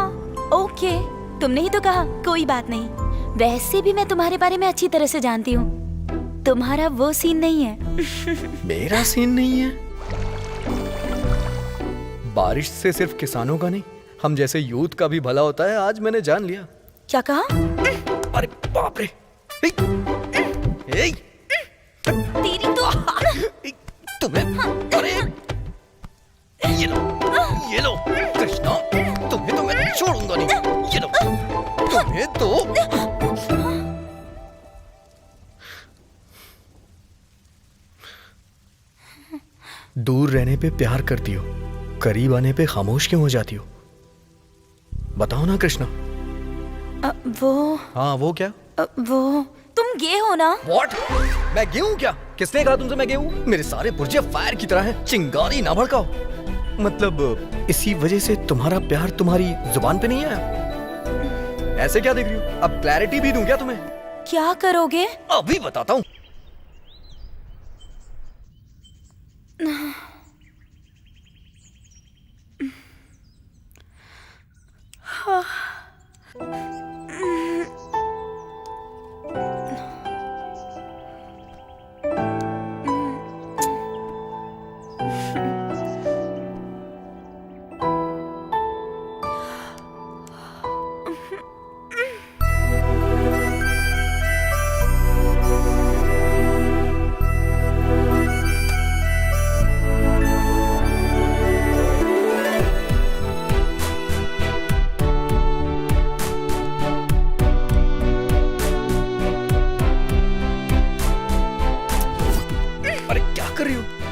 ओके, तुमने ही तो कहा, कोई बात नहीं। वैसे भी मैं तुम्हारे बारे में अच्छी तरह से जानती हूँ। तुम्हारा वो सीन नहीं है। मेरा सीन नहीं है? बारिश से सिर्फ किसानों का नहीं, हम जैसे यूथ का भी भला होता है, आज मैंने जान लिया। क्या कहा? अरे बाप रे। तेरी तो तुम्हें, अरे ये लो कृष्णा, तुम्हें तो मैं छोड़ूंगा नहीं। ये लो, तुम्हें तो। दूर रहने पे प्यार करती हो, करीब आने पे खामोश क्यों हो जाती हो? बताओ ना कृष्णा। वो हाँ, वो क्या? वो तुम गे हो ना? What? मैं गे हूँ क्या? किसने कहा तुमसे मैं गे हूँ? मेरे सारे पुर्जे फायर की तरह हैं, चिंगारी ना भड़काओ। मतलब इसी वजह से तुम्हारा प्यार तुम्हारी जुबान पे नहीं आया? ऐसे क्या देख रही हो? अब क्लैरिटी भी दूं क्या तुम्हें? क्या करोगे? अभी बताता हूँ।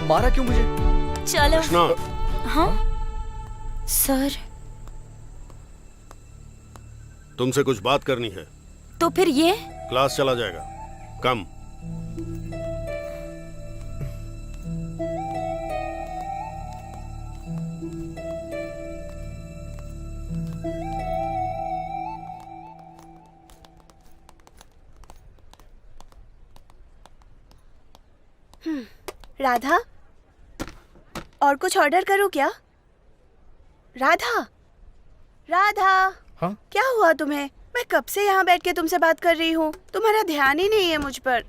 मारा क्यों मुझे? चलो। कृष्णा। हाँ सर, तुमसे कुछ बात करनी है। तो फिर ये क्लास चला जाएगा। कम। राधा, और कुछ ऑर्डर करूं क्या? राधा, राधा। हाँ? क्या हुआ तुम्हें? मैं कब से यहाँ बैठ के तुमसे बात कर रही हूँ, तुम्हारा ध्यान ही नहीं है मुझ पर।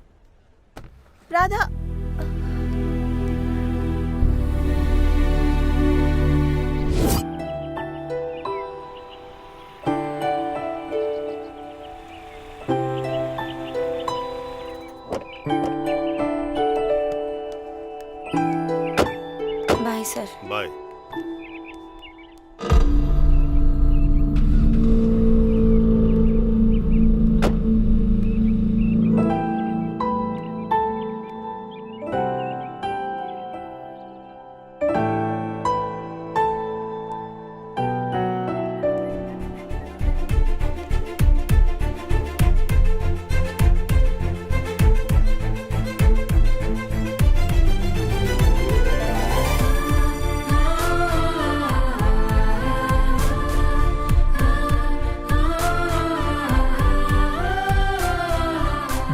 राधा। Bye sir. बाय।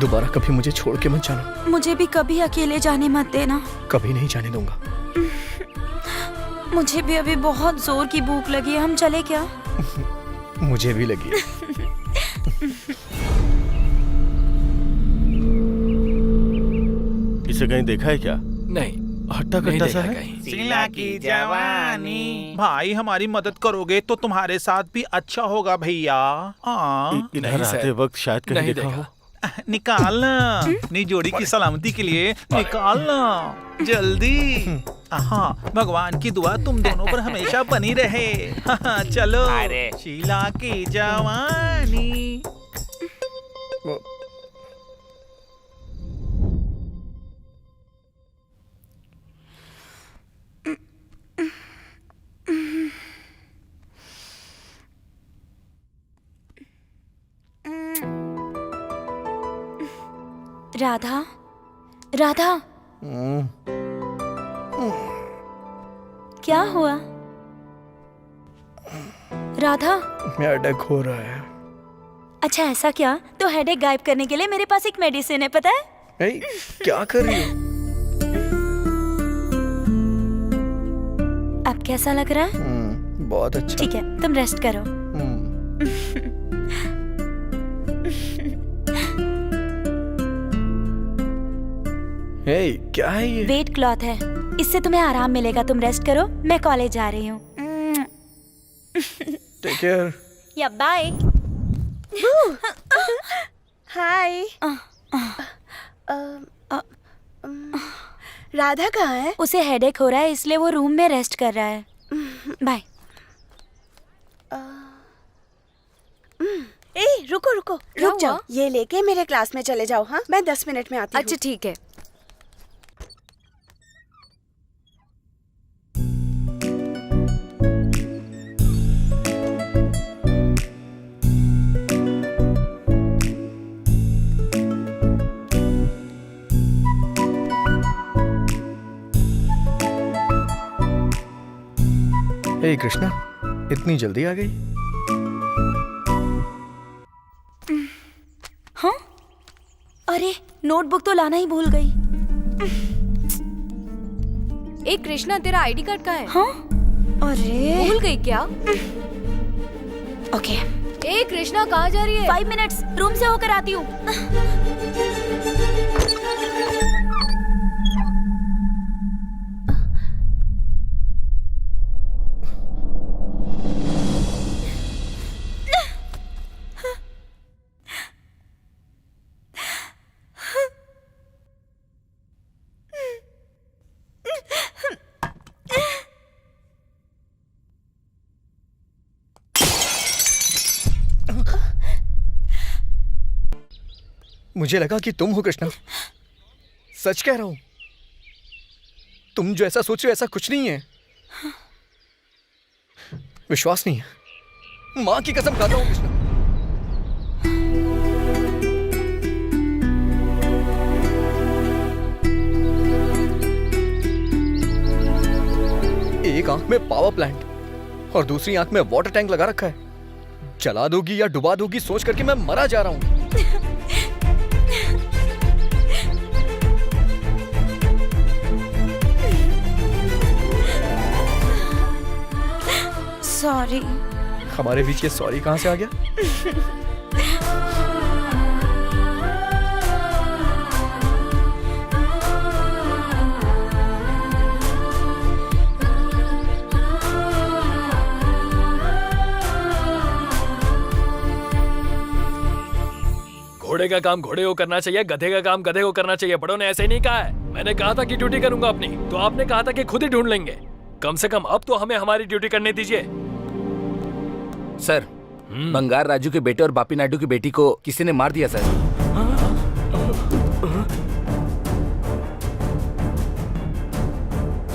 दोबारा कभी मुझे छोड़ के मत जाना। मुझे भी कभी अकेले जाने मत देना। कभी नहीं जाने दूंगा। मुझे भी अभी बहुत जोर की भूख लगी है, हम चले क्या? मुझे भी लगी है। इसे कहीं देखा है क्या? नहीं, हट्टा नहीं कट्टा सा देखा है। कहीं। शीला की जवानी। भाई हमारी मदद करोगे तो तुम्हारे साथ भी अच्छा होगा भैया। इधर नहीं आते सर, वक्त शायद कहीं नहीं देखा हो। देखा। निकालना अपनी जोड़ी की सलामती के लिए निकालना जल्दी। हाँ, भगवान की दुआ तुम दोनों पर हमेशा बनी रहे। हाँ, चलो। अरे। शीला की जवानी। राधा, राधा, क्या हुआ? राधा, हेडेक हो रहा है। अच्छा ऐसा क्या? तो हेडेक गायब करने के लिए मेरे पास एक मेडिसिन है, पता है? ए, क्या कर रही हो? अब कैसा लग रहा है? बहुत अच्छा। ठीक है, तुम रेस्ट करो। हे, क्या है ये? वेट क्लॉथ है, इससे तुम्हें आराम मिलेगा। तुम रेस्ट करो, मैं कॉलेज जा रही हूँ। Take care. या बाय। हाय। राधा कहाँ है? उसे हेडेक हो रहा है इसलिए वो रूम में रेस्ट कर रहा है। बाय। ए रुको रुको, रुक जाओ। ये लेके मेरे क्लास में चले जाओ। हाँ, मैं 10 मिनट में आती हूँ। अच्छा ठीक है। हे कृष्णा, इतनी जल्दी आ गई? हाँ? अरे नोटबुक तो लाना ही भूल गई। ए कृष्णा, तेरा आईडी कार्ड कहाँ है? हाँ? अरे भूल गई क्या? ओके। ए कृष्णा, कहाँ जा रही है? 5 मिनट्स, रूम से होकर आती हूँ। मुझे लगा कि तुम हो कृष्णा। सच कह रहा हूं, तुम जो ऐसा सोच रहे हो ऐसा कुछ नहीं है। विश्वास नहीं है, मां की कसम खाता हूं कृष्णा। एक आंख में पावर प्लांट और दूसरी आंख में वाटर टैंक लगा रखा है। जला दोगी या डुबा दोगी सोच करके मैं मरा जा रहा हूं। सॉरी। हमारे बीच ये सॉरी कहां से आ गया? घोड़े का काम घोड़े को करना चाहिए, गधे का काम गधे को करना चाहिए। बड़ों ने ऐसे नहीं कहा है। मैंने कहा था कि ड्यूटी करूंगा अपनी, तो आपने कहा था कि खुद ही ढूंढ लेंगे। कम से कम अब तो हमें हमारी ड्यूटी करने दीजिए। सर, बंगार राजू के बेटे और बापी नायडू की बेटी को किसी ने मार दिया सर।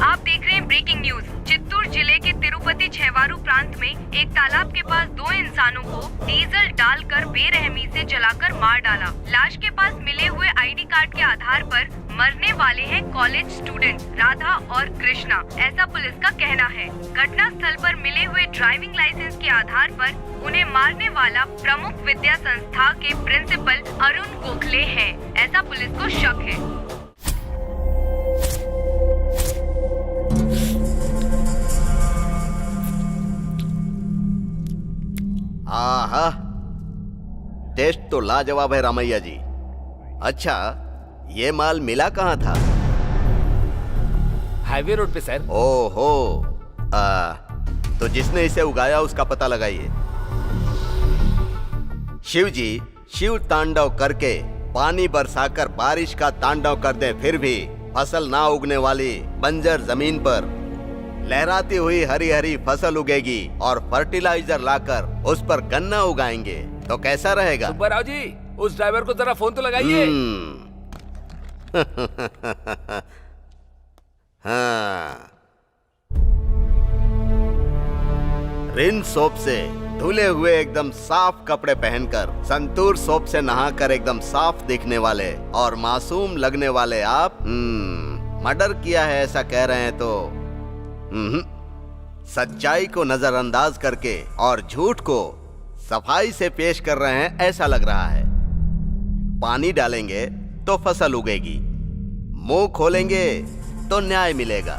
आप देख रहे हैं ब्रेकिंग न्यूज। चित्तूर जिले के तिरुपति छेवारू प्रांत में एक तालाब के पास 2 इंसानों को डीजल डालकर बेरहमी से जलाकर मार डाला। लाश के पास मिले हुए आईडी कार्ड के आधार पर मरने वाले हैं कॉलेज स्टूडेंट राधा और कृष्णा, ऐसा पुलिस का कहना है। घटना स्थल पर मिले हुए ड्राइविंग लाइसेंस के आधार पर उन्हें मारने वाला प्रमुख विद्या संस्था के प्रिंसिपल अरुण गोखले है, ऐसा पुलिस को शक है। टेस्ट तो लाजवाब है रामैया जी। अच्छा, ये माल मिला कहाँ था? हाईवे रोड पे सर। ओहो, तो जिसने इसे उगाया उसका पता लगाइए। शिव जी शिव तांडव करके पानी बरसाकर बारिश का तांडव कर दे, फिर भी फसल ना उगने वाली बंजर जमीन पर लहराती हुई हरी हरी फसल उगेगी और फर्टिलाइजर लाकर उस पर गन्ना उगाएंगे तो कैसा रहेगा? सुब्बाराव जी, उस ड्राइवर को जरा फोन तो लगाइए। हाँ, रिन सोप से धुले हुए एकदम साफ कपड़े पहनकर, संतूर सोप से नहाकर एकदम साफ दिखने वाले और मासूम लगने वाले आप मर्डर किया है ऐसा कह रहे हैं तो सच्चाई को नजरअंदाज करके और झूठ को सफाई से पेश कर रहे हैं ऐसा लग रहा है। पानी डालेंगे तो फसल उगेगी, मुंह खोलेंगे तो न्याय मिलेगा,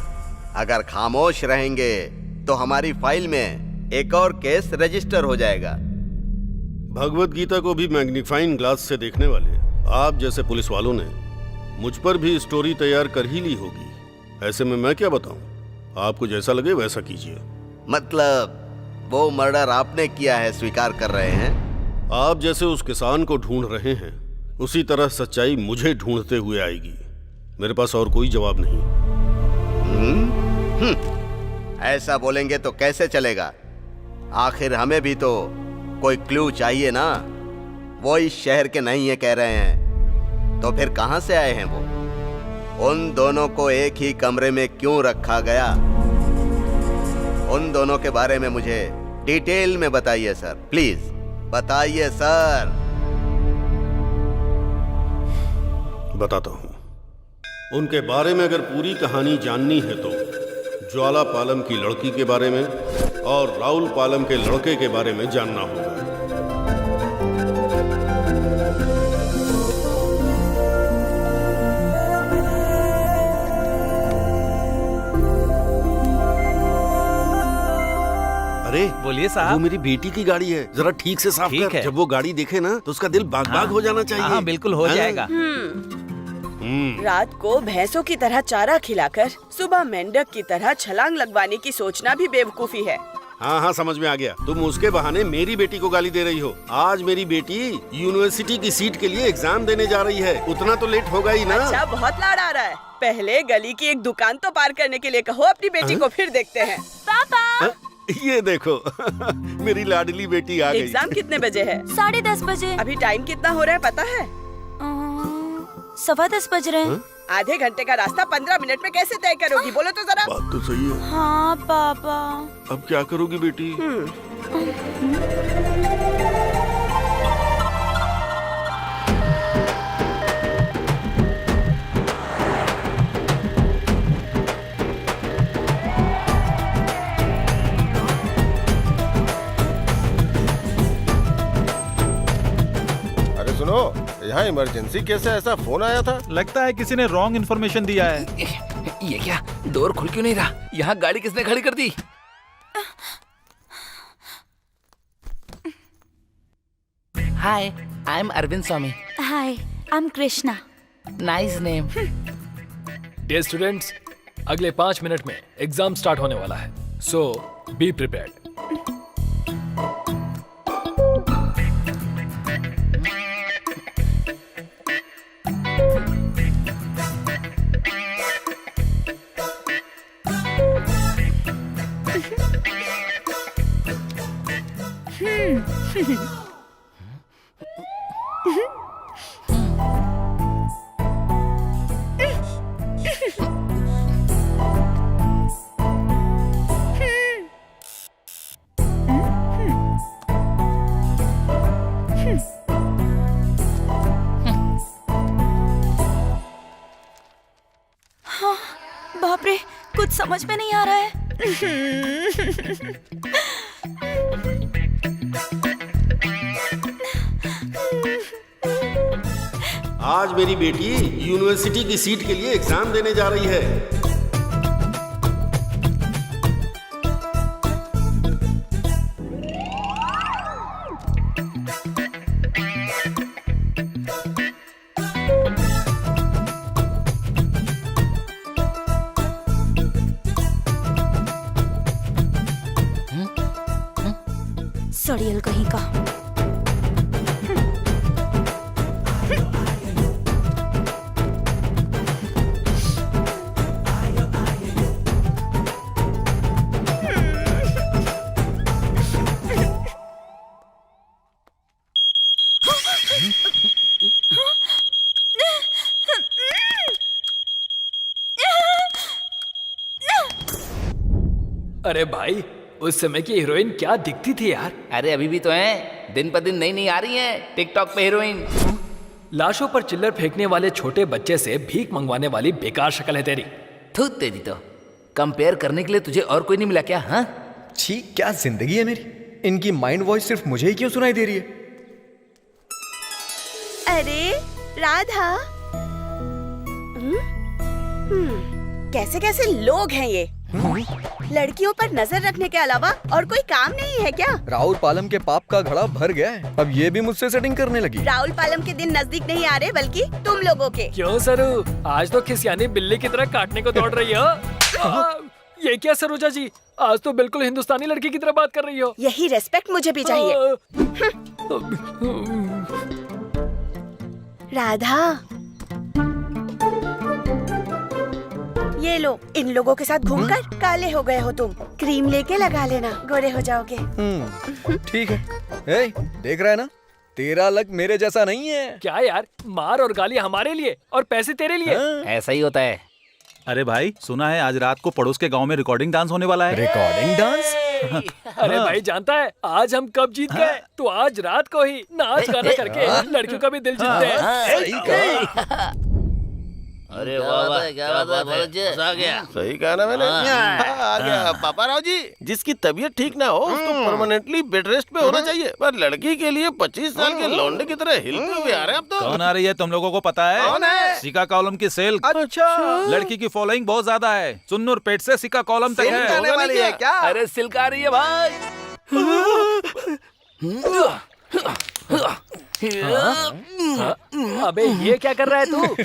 अगर खामोश रहेंगे तो हमारी फाइल में एक और केस रजिस्टर हो जाएगा। भगवत गीता को भी मैग्नीफाइंग ग्लास से देखने वाले आप जैसे पुलिस वालों ने मुझ पर भी स्टोरी तैयार कर ही ली होगी। ऐसे में मैं क्या बताऊं, आपको जैसा लगे वैसा कीजिए। मतलब वो मर्डर आपने किया है स्वीकार कर रहे हैं? आप जैसे उस किसान को ढूंढ रहे हैं उसी तरह सच्चाई मुझे ढूंढते हुए आएगी। मेरे पास और कोई जवाब नहीं। ऐसा बोलेंगे तो कैसे चलेगा? आखिर हमें भी तो कोई क्लू चाहिए ना। वो इस शहर के नहीं है कह रहे हैं, तो फिर कहां से आए हैं वो? उन दोनों को एक ही कमरे में क्यों रखा गया? उन दोनों के बारे में मुझे डिटेल में बताइए सर, प्लीज बताइए सर। बताता हूं। उनके बारे में अगर पूरी कहानी जाननी है तो ज्वाला पालम की लड़की के बारे में और राहुल पालम के लड़के के बारे में जानना होगा। अरे बोलिए साहब। वो मेरी बेटी की गाड़ी है, जरा ठीक से साफ कर। जब वो गाड़ी देखे ना तो उसका दिल बाग बाग हो जाना चाहिए। हाँ, बिल्कुल हो जाएगा। रात को भैंसों की तरह चारा खिलाकर सुबह मेंढक की तरह छलांग लगवाने की सोचना भी बेवकूफी है। हाँ हाँ, समझ में आ गया। तुम उसके बहाने मेरी बेटी को गाली दे रही हो। आज मेरी बेटी यूनिवर्सिटी की सीट के लिए एग्जाम देने जा रही है, उतना तो लेट होगा ही ना। अच्छा, बहुत लाड़ आ रहा है। पहले गली की एक दुकान तो पार करने के लिए कहो अपनी बेटी को, फिर देखते हैं। पापा ये देखो मेरी लाडली बेटी आ गई। एग्जाम कितने बजे है? 10:30 बजे। अभी टाइम कितना हो रहा है पता है? 10:15 बज रहे हैं। आधे घंटे का रास्ता 15 मिनट में कैसे तय करोगी? बोलो तो जरा। बात तो सही है। हाँ पापा। अब क्या करोगी बेटी? अरे सुनो, यहाँ इमरजेंसी केस है ऐसा फोन आया था। लगता है किसी ने रॉन्ग इन्फॉर्मेशन दिया है। ये क्या, डोर खुल क्यों नहीं रहा? यहाँ गाड़ी किसने खड़ी कर दी? Hi, I am Arvind Swami. Hi, I am Krishna. Nice name. Dear students, अगले 5 मिनट में एग्जाम स्टार्ट होने वाला है, सो बी प्रिपेयर्ड। बाप रे, कुछ समझ में नहीं आ रहा है। आज मेरी बेटी यूनिवर्सिटी की सीट के लिए एग्जाम देने जा रही है। सड़ियल कहीं का। अरे भाई, उस समय की हीरोइन क्या दिखती थी यार। अरे अभी भी तो है, दिन पर दिन नई नई आ रही है टिकटॉक पे हीरोइन। लाशों पर चिल्लर फेंकने वाले छोटे बच्चे से भीख मंगवाने वाली बेकार शक्ल है तेरी। थू तेरी तो। कंपेयर करने के लिए तुझे और कोई नहीं मिला क्या? हाँ, छी, क्या जिंदगी है मेरी। इनकी माइंड वॉइस सिर्फ मुझे ही क्यों सुनाई दे रही है? अरे राधा, कैसे कैसे लोग हैं ये। लड़कियों पर नजर रखने के अलावा और कोई काम नहीं है क्या? राहुल पालम के पाप का घड़ा भर गया है, अब ये भी मुझसे सेटिंग करने लगी। राहुल पालम के दिन नजदीक नहीं आ रहे, बल्कि तुम लोगों के। क्यों सरू, आज तो खिसियानी बिल्ली की तरह काटने को दौड़ रही हो। ये क्या सरोजा जी, आज तो बिल्कुल हिंदुस्तानी लड़की की तरह बात कर रही हो। यही रेस्पेक्ट मुझे भी चाहिए। राधा, ये लो, इन लोगों के साथ घूमकर काले हो गए हो तुम। क्रीम लेके लगा लेना, गोरे हो जाओगे। ठीक है। ए, देख रहा है ना, तेरा लक मेरे जैसा नहीं है। क्या यार, मार और गाली हमारे लिए और पैसे तेरे लिए। ऐसा ही होता है। अरे भाई, सुना है आज रात को पड़ोस के गांव में रिकॉर्डिंग डांस होने वाला है। Recording dance? अरे भाई, जानता है आज हम कब जीत गए? तो आज रात को ही नाच गाना करके लड़कियों का भी दिल जीतते हैं। सही कहा। अरे वाह वाह, क्या बात है, आ गया। सही कहा ना मैंने। आ गया पापा राव जी। जिसकी तबीयत ठीक ना हो उसको परमानेंटली बेड रेस्ट पे होना चाहिए, पर लड़की के लिए 25 साल के लौंडे की तरह हिलते हुए आ रहे हैं अब तो। कौन आ रही है तुम लोगों को पता है? कौन है? सिका कॉलम की सेल। अच्छा, लड़की की फॉलोइंग बहुत ज्यादा है, चुन्नूर पेट से सिका कॉलम तक है। आने वाली है क्या? अरे सिल्क आ रही है भाई। अबे ये क्या कर रहा है तू?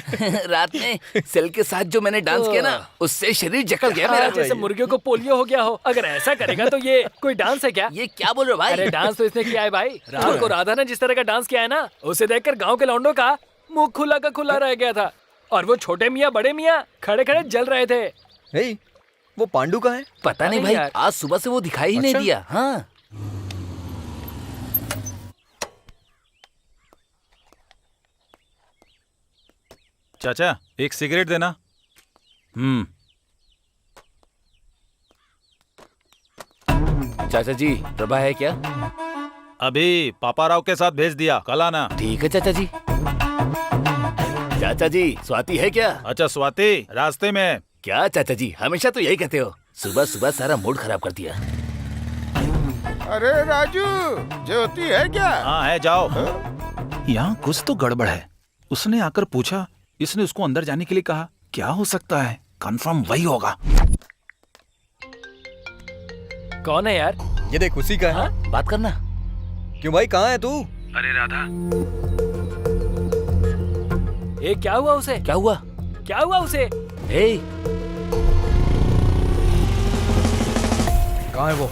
रात में सेल के साथ जो मैंने डांस किया ना, उससे शरीर जकड़ गया मेरा। जैसे मुर्गियों को पोलियो हो गया हो। अगर ऐसा करेगा तो ये कोई डांस है क्या? ये क्या बोल रहे हो भाई? अरे डांस तो इसने किया है भाई। रात को राधा ने जिस तरह का डांस किया है ना, उसे देखकर गांव के लौंडों का मुंह खुला का खुला रह गया था। और वो छोटे मियाँ बड़े मियाँ खड़े खड़े जल रहे थे। ए, वो पांडू का है? पता नहीं भाई, आज सुबह से वो दिखाई ही नहीं दिया। हाँ, चाचा एक सिगरेट देना। चाचा जी प्रभा है क्या? अभी पापा राव के साथ भेज दिया, कल आना। ठीक है चाचा जी। चाचा जी स्वाति है क्या? अच्छा स्वाति रास्ते में। क्या चाचा जी, हमेशा तो यही कहते हो। सुबह सुबह सारा मूड खराब कर दिया। अरे राजू, ज्योति है क्या? हाँ है, जाओ। यहाँ कुछ तो गड़बड़ है। उसने आकर पूछा, इसने उसको अंदर जाने के लिए कहा। क्या हो सकता है? कंफर्म वही होगा। कौन है यार? ये देख, उसी का है। बात करना। क्यों भाई, कहाँ है तू? अरे राधा, ए, क्या हुआ उसे? क्या हुआ? क्या हुआ उसे? ए, कहाँ है वो?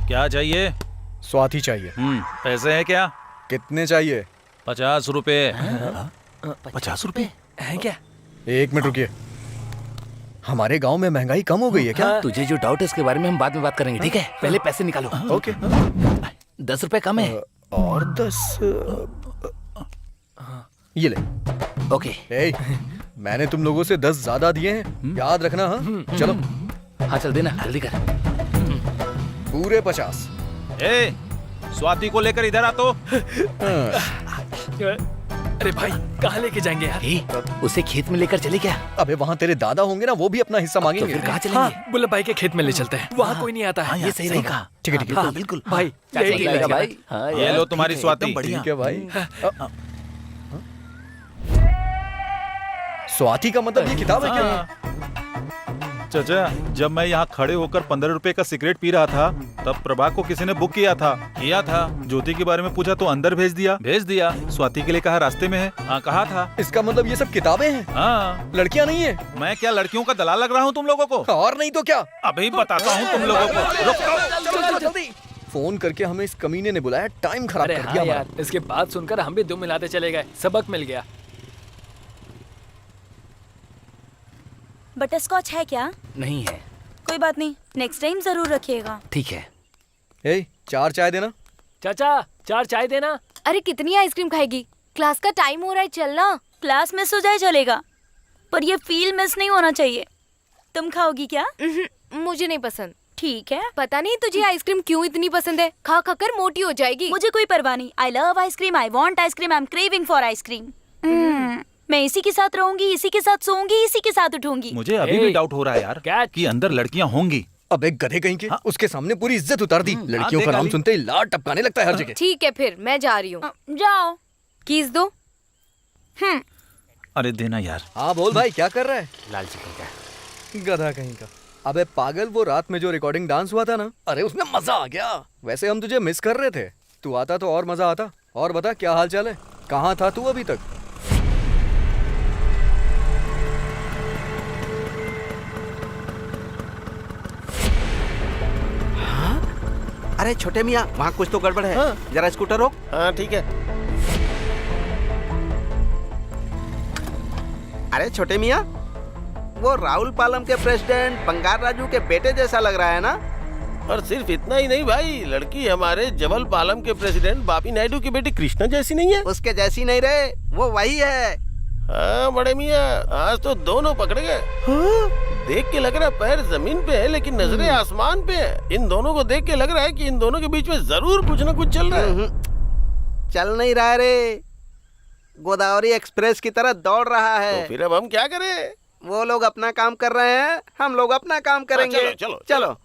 क्या चाहिए? स्वाति चाहिए। पैसे हैं क्या? कितने चाहिए? 50 रुपए। 50 रुपए है क्या? 1 मिनट रुकिए। हमारे गांव में महंगाई कम हो गई है क्या? तुझे जो डाउट है इसके बारे में हम बाद में बात करेंगे, ठीक है? पहले पैसे निकालो। ओके। 10 रुपए कम है। और 10 ये ले। ओके। ए, मैंने तुम लोगों से 10 ज्यादा दिए हैं, याद रखना। हाँ चलो। हाँ चल देना, जल्दी कर। पूरे 50। ए, स्वाति को लेकर इधर आ तो। अरे भाई, कहाँ लेके जाएंगे यार? उसे खेत में लेकर चले क्या? अबे वहाँ तेरे दादा होंगे ना, वो भी अपना हिस्सा मांगेंगे। तो फिर कहाँ चलेंगे? हाँ, बुल्लभ भाई के खेत में ले चलते हैं। वहाँ कोई नहीं आता है। ये सही रहेगा। ठीक है, ठीक है। बिल्कुल भाई, यही ठीक रहेगा भाई। भाई। हाँ, ये यार, लो तुम्हारी स्वाति। ठीक है भाई। स्वाति का मतलब ये किताब है क्या? चाचा, जब मैं यहाँ खड़े होकर 15 रुपए का सिगरेट पी रहा था तब प्रभा को किसी ने बुक किया था। ज्योति के बारे में पूछा तो अंदर भेज दिया। स्वाति के लिए कहा रास्ते में है। हाँ, कहा था। इसका मतलब ये सब किताबें हैं? हाँ। लड़कियां नहीं है? मैं क्या लड़कियों का दलाल लग रहा हूँ तुम लोगों को? और नहीं तो क्या। अभी बताता हूँ तुम लोगों को। रुको। जल्दी। फोन करके हमें इस कमीने ने बुलाया, टाइम खराब कर दिया यार, इसके बात सुनकर हम भी दुम मिलाते चले गए, सबक मिल गया। बटरस्कॉच है क्या? नहीं है। कोई बात नहीं, नेक्स्ट टाइम जरूर रखिएगा। ठीक है। 4 चाय देना। चाचा 4 चाय देना। अरे कितनी आइसक्रीम खाएगी? क्लास का टाइम हो रहा है, चलना। क्लास मिस हो जाए चलेगा, पर ये फील मिस नहीं होना चाहिए। तुम खाओगी क्या? मुझे नहीं पसंद। ठीक है। पता नहीं तुझे आइसक्रीम क्यों इतनी पसंद है, खा खा कर मोटी हो जाएगी। मुझे कोई परवाह नहीं। I love ice cream, I want ice cream, I am craving for ice cream. मैं इसी के साथ रहूंगी, इसी के साथ सोऊंगी, इसी के साथ उठूंगी। मुझे अभी भी डाउट हो रहा है यार कि अंदर लड़कियां होंगी। अब एक गधे कहीं के। उसके सामने पूरी इज्जत उतार दी। लड़कियों का नाम सुनते ही लार टपकाने लगता है हर जगह। ठीक है, फिर मैं जा रही हूँ। जाओ। कीज दो। अरे देना यार। हाँ बोल भाई, क्या कर रहा है? लालची कहीं का। गधा कहीं का। अबे पागल, वो रात में जो रिकॉर्डिंग डांस हुआ था ना, अरे उसमें मजा आ गया। वैसे हम तुझे मिस कर रहे थे, तू आता तो और मजा आता। और बता, क्या हाल चाल है? कहाँ था तू अभी तक? अरे छोटे मियाँ, वहाँ कुछ तो गड़बड़ है। हाँ। जरा स्कूटर रोक। हाँ ठीक है। अरे छोटे मियाँ, वो राहुल पालम के प्रेसिडेंट बंगार राजू के बेटे जैसा लग रहा है ना? और सिर्फ इतना ही नहीं भाई, लड़की हमारे जबल पालम के प्रेसिडेंट बापी नायडू की बेटी कृष्णा जैसी नहीं है? उसके जैसी नहीं रहे, वो वही है। हाँ बड़े मियाँ, आज तो दोनों पकड़े गए। देख के लग रहा है पैर जमीन पे है लेकिन नजरें आसमान पे है। इन दोनों को देख के लग रहा है कि इन दोनों के बीच में जरूर कुछ न कुछ चल रहा है। चल नहीं रहा रे, गोदावरी एक्सप्रेस की तरह दौड़ रहा है। तो फिर अब हम क्या करें? वो लोग अपना काम कर रहे हैं, हम लोग अपना काम करेंगे। चलो, चलो, चलो।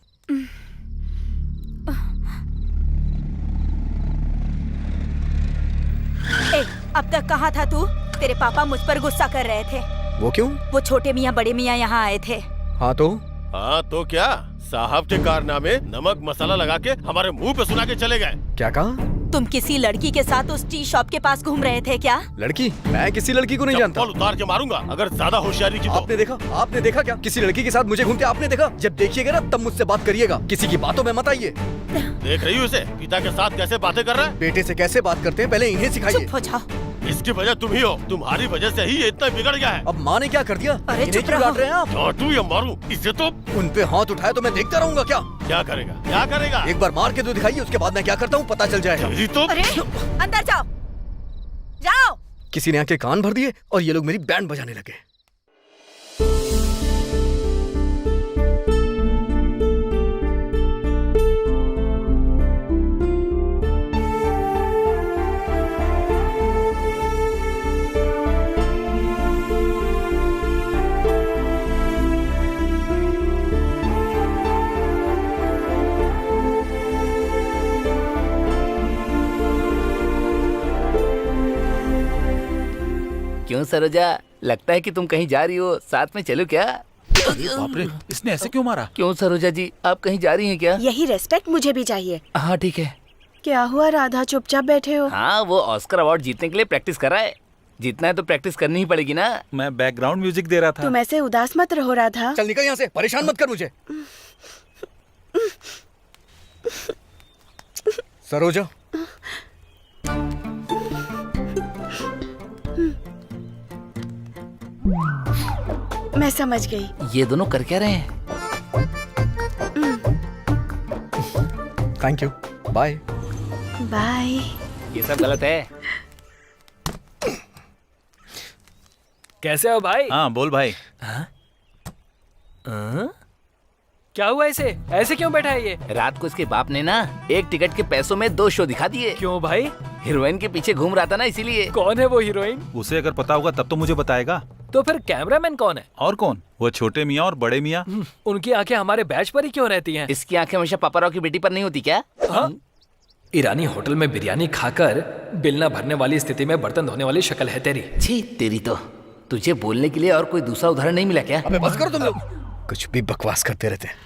अब तक कहाँ था तू? तेरे पापा मुझ पर गुस्सा कर रहे थे। वो क्यों? वो छोटे मियाँ बड़े मियाँ यहाँ आए थे। हाँ तो क्या साहब के कारनामे नमक मसाला लगा के हमारे मुंह पे सुना के चले गए। क्या कहा? तुम किसी लड़की के साथ उस टी शॉप के पास घूम रहे थे क्या? लड़की? मैं किसी लड़की को नहीं जानता। चप्पल उतार के मारूंगा अगर ज्यादा होशियारी की तो। आपने देखा क्या? किसी लड़की के साथ मुझे घूमते आपने देखा? जब देखिएगा ना तब मुझसे बात करिएगा, किसी की बातों में मत आइए। देख रही हूँ इसे पिता के साथ कैसे बातें कर रहा है। बेटे से कैसे बात करते हैं पहले इन्हें सिखाइए। चुप हो जाओ। इसकी वजह तुम ही हो, तुम्हारी वजह से ही ये इतना बिगड़ गया है। अब माँ ने क्या कर दिया? अरे इन्हें चुप क्यों रहो। डांट रहे हैं आप? डांटू या मारूं इसे तो। उन पे हाथ उठाए तो मैं देखता रहूंगा क्या? क्या करेगा? क्या करेगा? एक बार मार के तो दिखाइए, उसके बाद मैं क्या करता हूँ पता चल जाएगा। तो अरे अंदर जाओ, जाओ। किसी ने आके कान भर दिए और ये लोग मेरी बैंड बजाने लगे। क्यों सरोजा, लगता है कि तुम कहीं जा रही हो, साथ में चलो क्या? बाप रे, इसने ऐसे क्यों मारा? क्यों सरोजा जी, आप कहीं जा रही हैं क्या? यही रेस्पेक्ट मुझे भी चाहिए। हाँ ठीक है। क्या हुआ राधा, चुपचाप बैठे हो? हाँ, वो ऑस्कर अवार्ड जीतने के लिए प्रैक्टिस कर रहा है। जीतना है तो प्रैक्टिस करनी ही पड़ेगी ना। मैं बैकग्राउंड म्यूजिक दे रहा था। तुम ऐसे उदास मत रहो राधा। चल निकल यहाँ से, परेशान मत कर मुझे। सरोजा, मैं समझ गई। ये दोनों कर क्या रहे हैं? Thank you, bye. बाय। ये सब गलत है। कैसे हो भाई? हाँ बोल भाई। क्या हुआ इसे? ऐसे क्यों बैठा है ये? रात को इसके बाप ने ना एक टिकट के पैसों में 2 शो दिखा दिए। क्यों भाई? हीरोइन के पीछे घूम रहा था ना, इसीलिए। कौन है वो हीरोइन? उसे अगर पता होगा तब तो मुझे बताएगा। तो फिर कैमरामैन कौन है? और कौन? वो छोटे मियाँ और बड़े मियाँ। उनकी आंखें हमारे बैच पर ही क्यों रहती हैं? इसकी आंखें हमेशा पापाराव की बेटी पर नहीं होती क्या? हाँ? ईरानी होटल में बिरयानी खाकर बिल न भरने वाली स्थिति में बर्तन धोने वाली शक्ल है तेरी। छी तेरी तो। तुझे बोलने के लिए और कोई दूसरा उदाहरण नहीं मिला क्या? अबे बस करो तुम लोग। कुछ भी बकवास करते रहते हैं।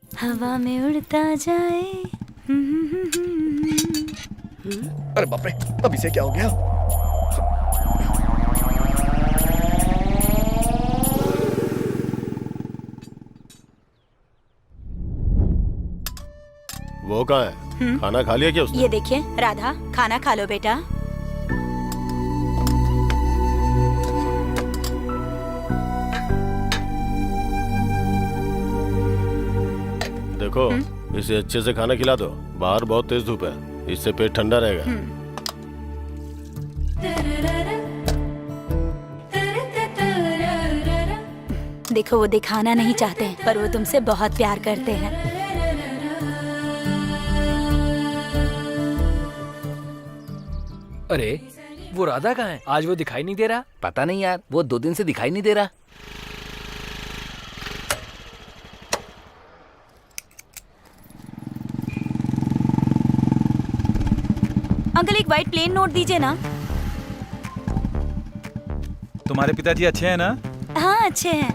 हवा में उड़ता जाए। अरे बाप रे, अब इसे क्या हो गया? वो कहाँ है? खाना खा लिया क्या उसने? ये देखिए राधा, खाना खा लो बेटा। देखो, इसे अच्छे से खाना खिला दो। बाहर बहुत तेज धूप है, इससे पेट ठंडा रहेगा। देखो वो दिखाना नहीं चाहते हैं, पर वो तुमसे बहुत प्यार करते हैं। अरे वो राधा कहाँ है? आज वो दिखाई नहीं दे रहा। पता नहीं यार, वो 2 दिन से दिखाई नहीं दे रहा। अंकल एक व्हाइट प्लेन नोट दीजिए ना। तुम्हारे पिताजी अच्छे हैं ना? हाँ अच्छे हैं।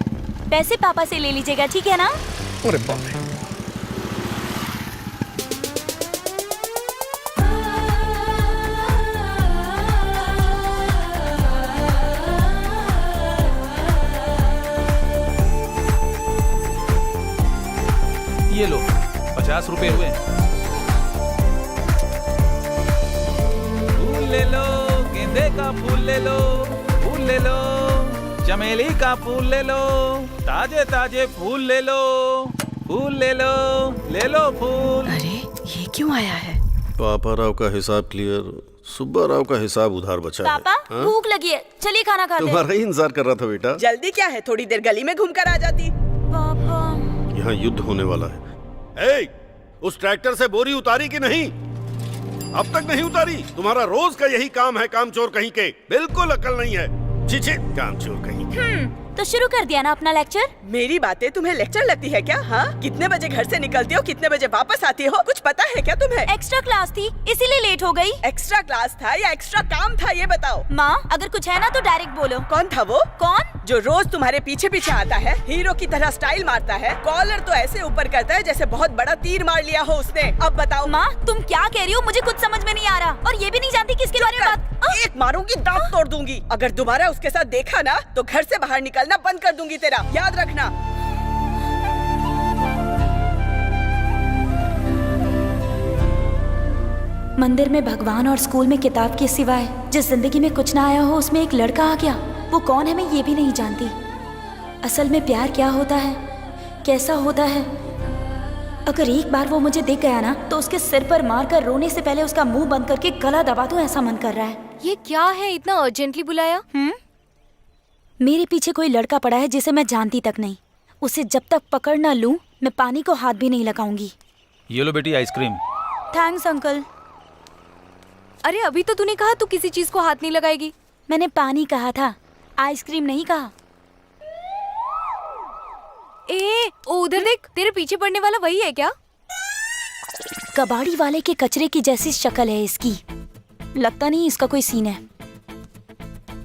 पैसे पापा से ले लीजिएगा, ठीक है ना? अरे बाप रे, ये लो 50 रुपए हुए। फूल ले लो, गेंदे का फूल ले लो, फूल ले लो, चमेली का फूल ले लो, ताजे ताजे फूल ले लो, फूल ले लो फूल। अरे ये क्यों आया है? पापा राव का हिसाब क्लियर, सुब्बा राव का हिसाब उधार बचा है। पापा भूख लगी है, चलिए खाना खाते हैं। तुम्हारा ही इंतजार कर रहा था बेटा। जल्दी क्या है, थोड़ी देर गली में घूमकर आ जाती। पापा यहाँ युद्ध होने वाला है। ए, उस ट्रैक्टर से बोरी उतारी कि नहीं? अब तक नहीं उतारी? तुम्हारा रोज का यही काम है, कामचोर कहीं के। बिल्कुल अकल नहीं है। छी, कामचोर कहीं के। तो शुरू कर दिया ना अपना लेक्चर। मेरी बातें तुम्हें लेक्चर लगती है क्या? हाँ, कितने बजे घर से निकलती हो, कितने बजे वापस आती हो, कुछ पता है क्या तुम्हें? एक्स्ट्रा क्लास थी इसीलिए लेट हो गई। एक्स्ट्रा क्लास था या एक्स्ट्रा काम था, ये बताओ। माँ अगर कुछ है ना तो डायरेक्ट बोलो। कौन था वो? कौन? जो रोज तुम्हारे पीछे पीछे आता है, हीरो की तरह स्टाइल मारता है, कॉलर तो ऐसे ऊपर करता है जैसे बहुत बड़ा तीर मार लिया हो उसने। अब बताओ। माँ तुम क्या कह रही हो, मुझे कुछ समझ में नहीं आ रहा, और ये भी नहीं जानती किसके बारे में बात। एक मारूंगी, दांत तोड़ दूंगी। अगर दोबारा उसके साथ देखा ना तो घर से बाहर निकलना बंद कर दूंगी तेरा, याद रखना। मंदिर में भगवान और स्कूल में किताब के सिवाय जिस जिंदगी में कुछ ना आया हो, उसमें एक लड़का आ गया। वो कौन है मैं ये भी नहीं जानती। असल में प्यार क्या होता है, कैसा होता है? अगर एक बार वो मुझे दिख गया ना तो उसके सिर पर मारकर रोने से पहले उसका मुंह बंद करके गला दबा दूं, ऐसा मन कर रहा है। ये क्या है, इतना अर्जेंटली बुलाया? मेरे पीछे कोई लड़का पड़ा है जिसे मैं जानती तक नहीं। उसे जब तक पकड़ ना लूं मैं पानी को हाथ भी नहीं लगाऊंगी। ये लो बेटी आइसक्रीम। Thanks uncle. अरे अभी तो तूने कहा तू किसी चीज को हाथ नहीं लगाएगी। मैंने पानी कहा था, आइसक्रीम नहीं कहा। ए, उधर देख, तेरे पीछे पड़ने वाला वही है क्या? कबाड़ी वाले के कचरे की जैसी शक्ल है इसकी। लगता नहीं इसका कोई सीन है।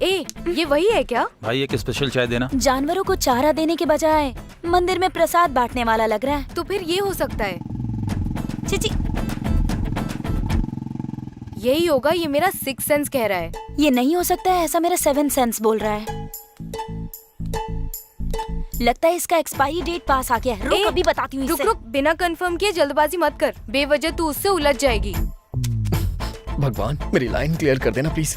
ए, ये वही है क्या? भाई एक स्पेशल चाय देना। जानवरों को चारा देने के बजाय मंदिर में प्रसाद बांटने वाला लग रहा है। तो फिर ये हो सकता है, चिची, यही होगा, ये मेरा सिक्स सेंस कह रहा है। ये नहीं हो सकता है, ऐसा मेरा 7 सेंस बोल रहा है। लगता है इसका एक्सपायरी डेट पास आ गया है। रुक, अभी बताती हूँ रुक इसे। रुक, बिना कंफर्म किए जल्दबाजी मत कर, बेवजह तू उससे उलझ जाएगी। भगवान मेरी लाइन क्लियर कर देना प्लीज।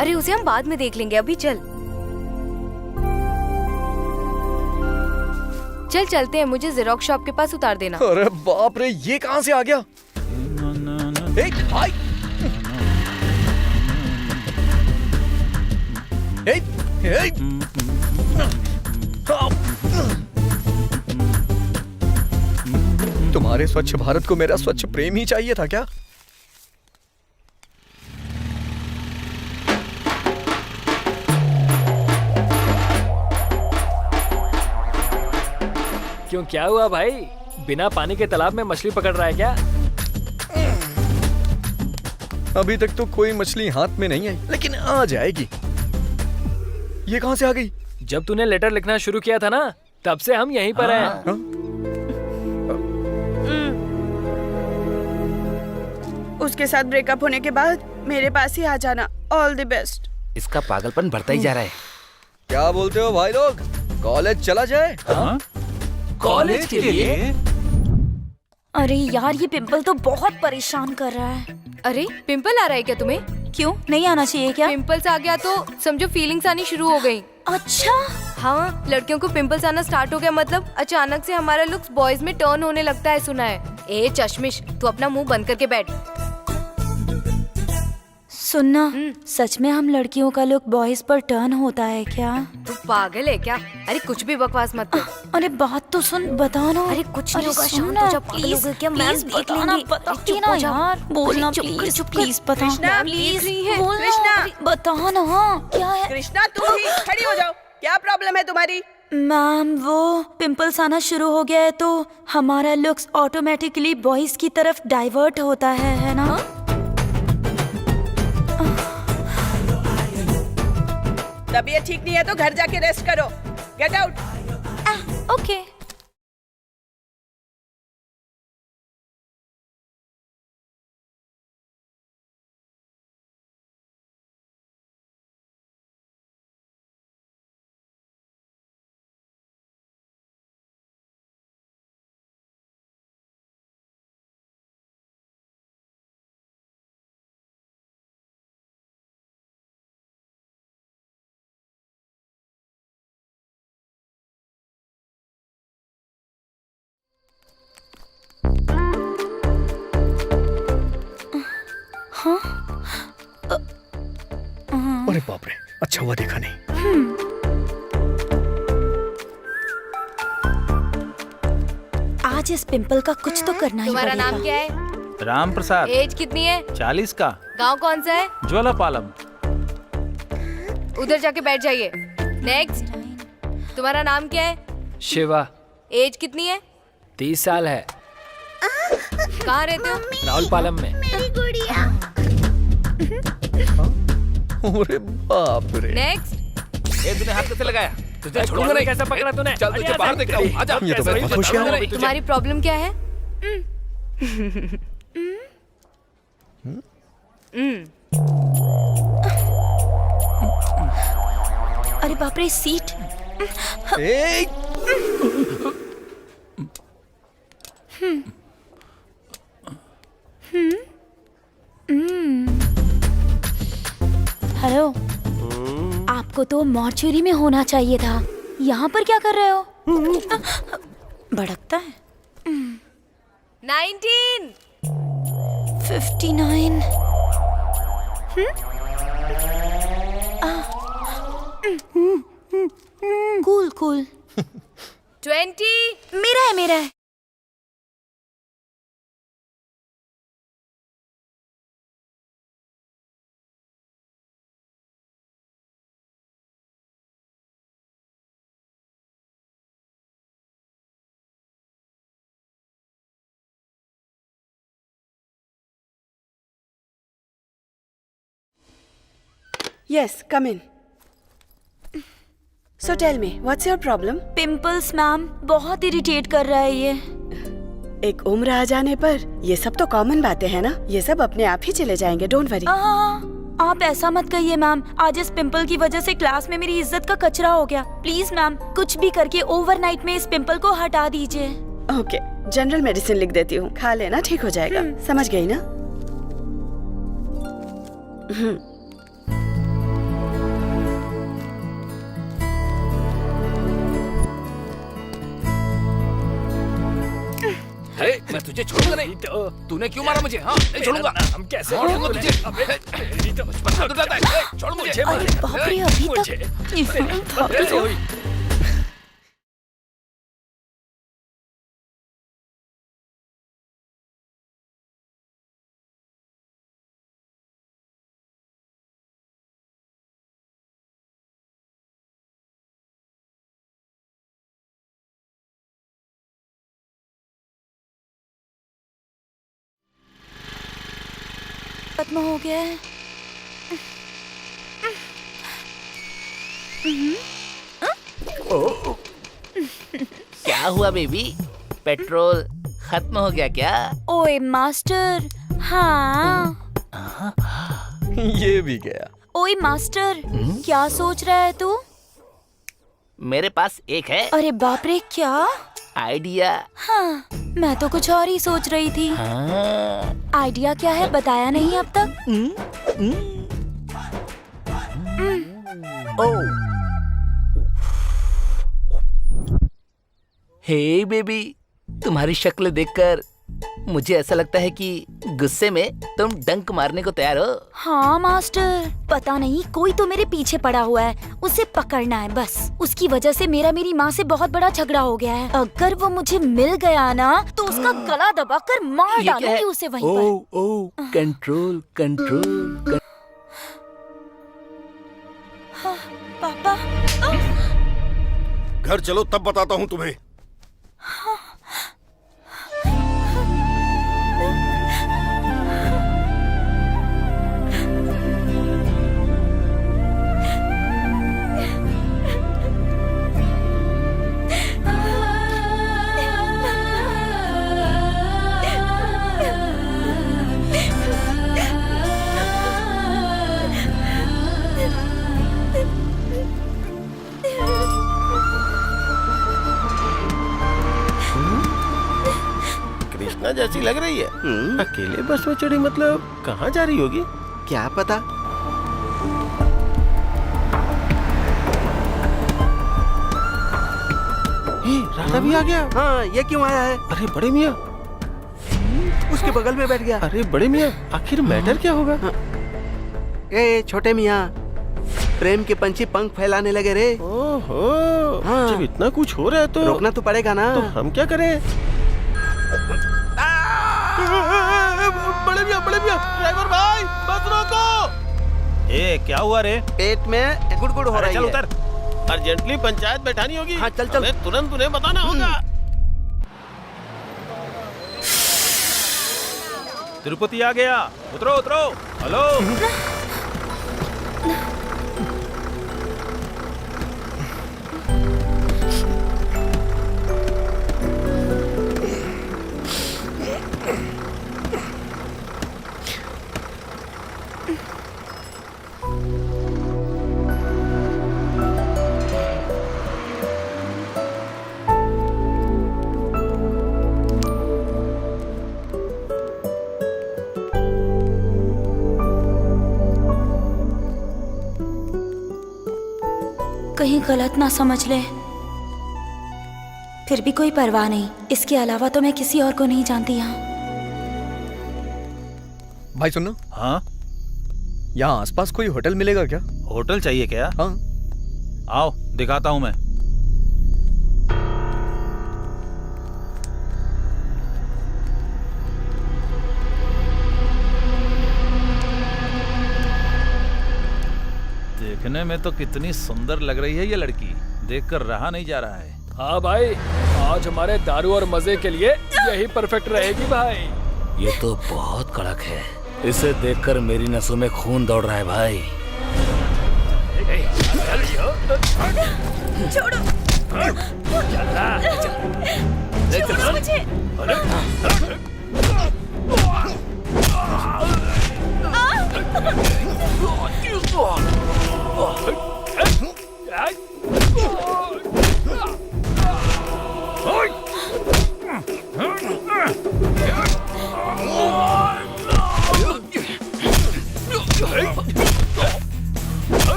अरे उसे हम बाद में देख लेंगे, अभी चल चल चलते हैं, मुझे जेरोक्स शॉप के पास उतार देना। अरे बाप रे, ये कहाँ से आ गया? हाय। तुम्हारे स्वच्छ भारत को मेरा स्वच्छ प्रेम ही चाहिए था क्या? क्यों, क्या हुआ भाई? बिना पानी के तालाब में मछली पकड़ रहा है क्या? अभी तक तो कोई मछली हाथ में नहीं आई, लेकिन आ जाएगी। ये कहाँ से आ गई? जब तूने लेटर लिखना शुरू किया था ना, तब से हम यहीं पर हैं। हाँ? उसके साथ ब्रेकअप होने के बाद मेरे पास ही आ जाना। All the best. इसका पागलपन बढ़ता ही जा रहा है। क्या बोलते हो भाई लोग? कॉलेज चला जाए? कॉलेज के लिए? अरे यार, ये पिंपल तो बहुत परेशान कर रहा है। अरे पिंपल आ रहा है क्या तुम्हें? क्यों, नहीं आना चाहिए क्या? पिंपल्स आ गया तो समझो फीलिंग्स आनी शुरू हो गई। अच्छा, हाँ, लड़कियों को पिंपल्स आना स्टार्ट हो गया, मतलब अचानक से हमारा लुक्स बॉयज में टर्न होने लगता है, सुना है। ए चश्मिश, तू अपना मुंह बंद करके बैठ। सुनना, सच में हम लड़कियों का लुक बॉयज पर टर्न होता है क्या? तू पागल है क्या? अरे कुछ भी बकवास मत कर। अरे बात तो सुन, बता ना। अरे कुछ नहीं होगा, सुन शांत ना, हो जा, पागल हो गए क्या? मैम प्लीज देख बताना, लेंगे। बता अरे चुप ना हो जा। यार, बोलना अरे चुप कर, प्लीज, चुप कर। प्लीज बता। कृष्णा, प्लीज देख रही है। बोलना, कृष्णा। बता ना, क्या है? कृष्णा, तुम ही खड़ी हो जाओ, क्या प्रॉब्लम है तुम्हारी? मैम, वो पिंपल्स आना शुरू हो गया है तो हमारा लुक्स ऑटोमेटिकली बॉयज की तरफ डाइवर्ट होता है ना? तबीयत ठीक नहीं है तो घर जाके रेस्ट करो। Get out. ओके। अरे बाप रे, अच्छा हुआ देखा नहीं। आज इस पिंपल का कुछ तो करना ही तुम्हारा पड़ेगा। नाम क्या है? राम प्रसाद। एज कितनी है? 40 का। गांव कौन सा है? ज्वालापालम। उधर जाके बैठ जाइए। नेक्स्ट। तुम्हारा नाम क्या है? शिवा। एज कितनी है? 30 साल है। कहाँ रहते हो? राउलपालम में। अरे बाप रे, नेक्स्ट। ए, तूने हाथ कैसे लगाया? तुझे छोड़ूंगा नहीं, कैसा पकड़ा तूने? चल तुझे बाहर देखता हूँ, आजा। ये तो बहुत होशियार है। तुम्हारी प्रॉब्लम क्या है? अरे बाप रे, सीट। ए, हेलो, आपको तो मॉर्चुरी में होना चाहिए था। यहाँ पर क्या कर रहे हो? भड़कता है। 19। 59। Cool cool. 20। मेरा है। Yes, come in. So tell me, what's your problem? Pimples ma'am, बहुत इरिटेट कर रहा है ये। एक उम्र आ जाने पर ये सब तो कॉमन बातें हैं ना, ये सब अपने आप ही चले जाएंगे, डोंट वरी। आप ऐसा मत कहिए मैम, आज इस पिंपल की वजह से क्लास में मेरी इज्जत का कचरा हो गया। प्लीज मैम, कुछ भी करके ओवरनाइट में इस पिंपल को हटा दीजिए। ओके, जनरल मेडिसिन लिख देती हूँ, खा लेना, ठीक हो जाएगा। समझ गई ना? मैं तुझे छोड़ूंगा नहीं। तूने क्यों मारा मुझे? हाँ, नहीं छोड़ूंगा। हम कैसे छोड़ूंगा तुझे? अबे, छोड़ मुझे। बाप रे, अभी तक खत्म हो गया है। क्या हुआ बेबी? पेट्रोल खत्म हो गया क्या? ओए मास्टर, हाँ। ये भी गया। ओए मास्टर, क्या सोच रहा है तू? मेरे पास एक है अरे बाप रे, क्या आइडिया। हाँ, मैं तो कुछ और ही सोच रही थी। हाँ। आइडिया क्या है, बताया नहीं अब तक। हे बेबी, तुम्हारी शक्ल देखकर मुझे ऐसा लगता है कि गुस्से में तुम डंक मारने को तैयार हो। हाँ मास्टर, पता नहीं कोई तो मेरे पीछे पड़ा हुआ है, उसे पकड़ना है बस। उसकी वजह से मेरी माँ से बहुत बड़ा झगड़ा हो गया है। अगर वो मुझे मिल गया ना तो उसका गला दबाकर मार डालूंगी उसे वहीं पर। ओ, कंट्रोल कंट्रोल। हाँ, पापा। घर चलो, तब बताता हूँ तुम्हें। कृष्णा जैसी लग रही है। अकेले बस में चढ़ी, मतलब कहाँ जा रही होगी? क्या पता। राधा भी आ गया। हाँ, ये क्यों आया है? अरे बड़े मियाँ, उसके बगल में बैठ गया। अरे बड़े मियाँ, आखिर मैटर क्या होगा? ए छोटे मियाँ, प्रेम के पंछी पंख फैलाने लगे रे। ओहो, हाँ। जब इतना कुछ हो रहा है तो रोकना तो पड़ेगा ना। तो हम क्या करें? बड़े मियाँ, ड्राइवर भाई, बस रोको। ए, क्या हुआ रे? पेट में गुड़गुड़ हो रही चल है। उतर। अर्जेंटली पंचायत बैठानी होगी। हाँ, चल। हमें तुरंत उन्हें बताना होगा। तिरुपति आ गया, उतरो उतरो। हेलो। कहीं गलत ना समझ ले। फिर भी कोई परवाह नहीं, इसके अलावा तो मैं किसी और को नहीं जानती यहाँ। भाई सुनो। हाँ, यहाँ आसपास कोई होटल मिलेगा क्या? होटल चाहिए क्या? हाँ। आओ दिखाता हूँ मैं। देखने में तो कितनी सुंदर लग रही है ये लड़की, देखकर रहा नहीं जा रहा है। हाँ भाई, आज हमारे दारू और मजे के लिए यही परफेक्ट रहेगी भाई। ये तो बहुत कड़क है, इसे देखकर मेरी नसों में खून दौड़ रहा है भाई। छोड़ो छोड़ो मुझे।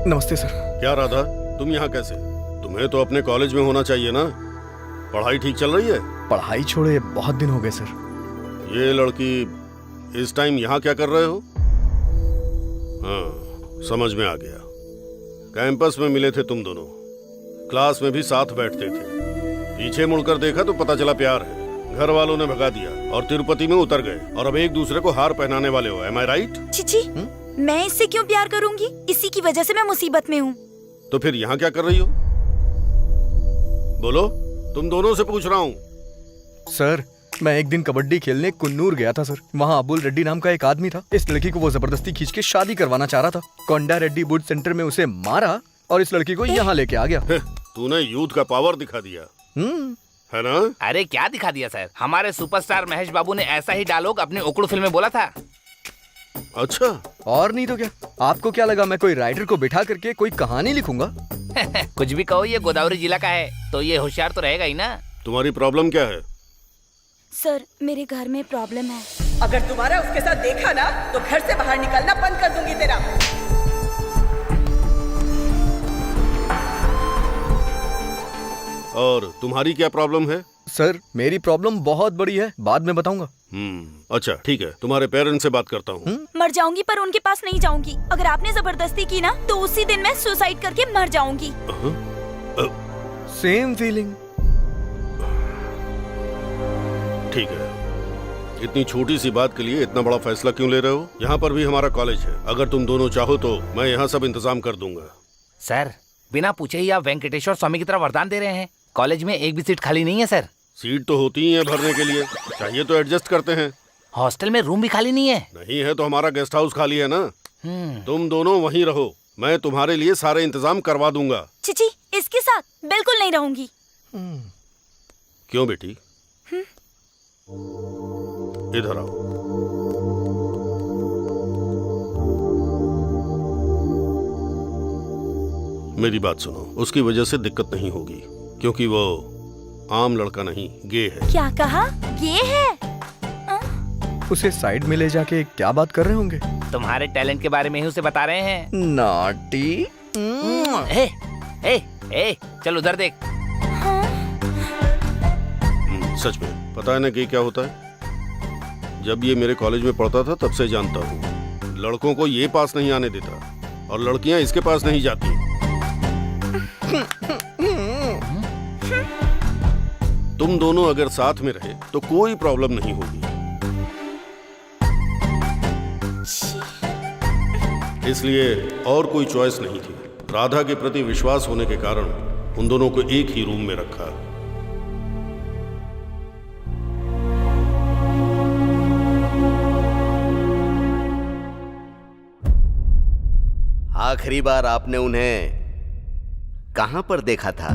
नमस्ते सर। क्या राधा, तुम यहाँ कैसे? तुम्हें तो अपने कॉलेज में होना चाहिए ना। पढ़ाई ठीक चल रही है? पढ़ाई छोड़े बहुत दिन हो गए सर। ये लड़की इस टाइम यहाँ क्या कर रहे हो? हाँ, समझ में आ गया। कैंपस में मिले थे तुम दोनों, क्लास में भी साथ बैठते थे। पीछे मुड़कर देखा तो पता चला प्यार है। घर वालों ने भगा दिया और तिरुपति में उतर गए और अब एक दूसरे को हार पहनाने वाले हो। एम आई राइट? चिची, मैं इससे क्यों प्यार करूंगी? इसी की वजह से मैं मुसीबत में हूँ। तो फिर यहाँ क्या कर रही हो? बोलो, तुम दोनों से पूछ रहा हूँ। सर, मैं एक दिन कबड्डी खेलने कुन्नूर गया था सर। वहाँ अबुल रेड्डी नाम का एक आदमी था। इस लड़की को वो जबरदस्ती खींच के शादी करवाना चाह रहा था। कोंडा रेड्डी बुड सेंटर में उसे मारा और इस लड़की को यहाँ लेके आ गया। तूने यूथ का पावर दिखा दिया, है ना? अरे क्या दिखा दिया सर, हमारे सुपरस्टार महेश बाबू ने ऐसा ही डायलॉग अपनी उकड़ू फिल्म में बोला था। अच्छा, और नहीं तो क्या? आपको क्या लगा मैं कोई राइटर को बिठा करके कोई कहानी लिखूंगा? कुछ भी कहो, ये गोदावरी जिला का है तो ये होशियार तो रहेगा ही ना। तुम्हारी प्रॉब्लम क्या है? सर, मेरे घर में प्रॉब्लम है। अगर दोबारा उसके साथ देखा ना तो घर से बाहर निकलना बंद कर दूंगी तेरा। और तुम्हारी क्या प्रॉब्लम है? सर, मेरी प्रॉब्लम बहुत बड़ी है, बाद में बताऊंगा। अच्छा ठीक है, तुम्हारे पेरेंट्स से बात करता हूँ। मर जाऊंगी पर उनके पास नहीं जाऊंगी। अगर आपने जबरदस्ती की ना तो उसी दिन मैं सुसाइड करके मर जाऊंगी। Same feeling. ठीक है, इतनी छोटी सी बात के लिए इतना बड़ा फैसला क्यों ले रहे हो? यहाँ पर भी हमारा कॉलेज है। अगर तुम दोनों चाहो तो मैं यहाँ सब इंतजाम कर दूंगा। सर, बिना पूछे ही आप वेंकटेश्वर स्वामी की तरह वरदान दे रहे हैं। कॉलेज में एक भी सीट खाली नहीं है सर। सीट तो होती ही है भरने के लिए, चाहिए तो एडजस्ट करते हैं। हॉस्टल में रूम भी खाली नहीं है। नहीं है तो हमारा गेस्ट हाउस खाली है ना। तुम दोनों वहीं रहो, मैं तुम्हारे लिए सारे इंतजाम करवा दूंगा। चिची, इसके साथ बिल्कुल नहीं रहूंगी। क्यों बेटी? इधर आओ। मेरी बात सुनो, उसकी वजह से दिक्कत नहीं होगी क्योंकि वो आम लड़का नहीं, गे है। क्या कहा? गे है? उसे साइड में ले जाके क्या बात कर रहे होंगे? तुम्हारे टैलेंट के बारे में ही उसे बता रहे हैं। नॉटी। चल उधर देख। सच में पता है ना कि क्या होता है? जब ये मेरे कॉलेज में पढ़ता था तब से जानता हूँ, लड़कों को ये पास नहीं आने देता और लड़कियां इसके पास नहीं जाती। तुम दोनों अगर साथ में रहे तो कोई प्रॉब्लम नहीं होगी। इसलिए और कोई चॉइस नहीं थी। राधा के प्रति विश्वास होने के कारण उन दोनों को एक ही रूम में रखा। आखिरी बार आपने उन्हें कहां पर देखा था?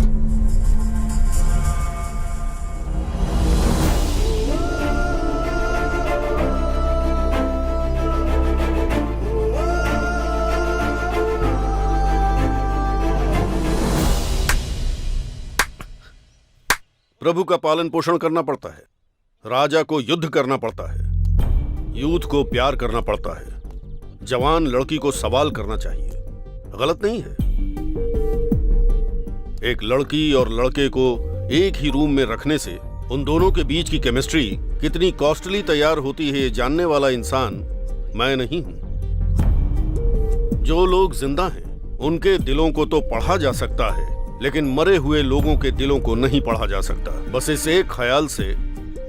प्रभु का पालन पोषण करना पड़ता है, राजा को युद्ध करना पड़ता है, यूथ को प्यार करना पड़ता है, जवान लड़की को सवाल करना चाहिए। गलत नहीं है। एक लड़की और लड़के को एक ही रूम में रखने से उन दोनों के बीच की केमिस्ट्री कितनी कॉस्टली तैयार होती है, ये जानने वाला इंसान मैं नहीं हूं। जो लोग जिंदा हैं उनके दिलों को तो पढ़ा जा सकता है, लेकिन मरे हुए लोगों के दिलों को नहीं पढ़ा जा सकता। बस इस एक ख्याल से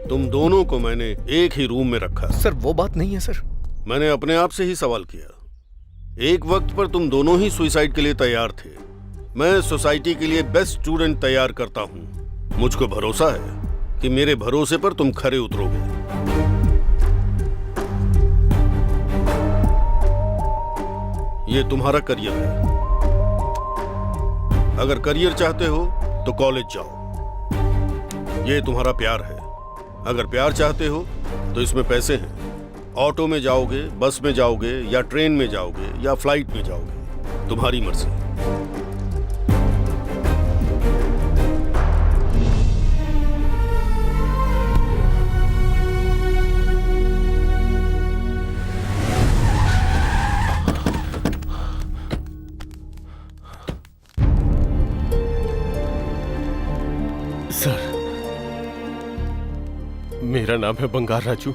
तुम दोनों को मैंने एक ही रूम में रखा। सर वो बात नहीं है सर। मैंने अपने आप से ही सवाल किया। एक वक्त पर तुम दोनों ही सुसाइड के लिए तैयार थे। मैं सोसाइटी के लिए बेस्ट स्टूडेंट तैयार करता हूँ। मुझको भरोसा है कि मेरे भरोसे पर तुम खरे उतरोगे। ये तुम्हारा करियर है। अगर करियर चाहते हो तो कॉलेज जाओ। ये तुम्हारा प्यार है। अगर प्यार चाहते हो तो इसमें पैसे हैं। ऑटो में जाओगे, बस में जाओगे, या ट्रेन में जाओगे, या फ्लाइट में जाओगे, तुम्हारी मर्जी। मेरा नाम है बंगार राजू।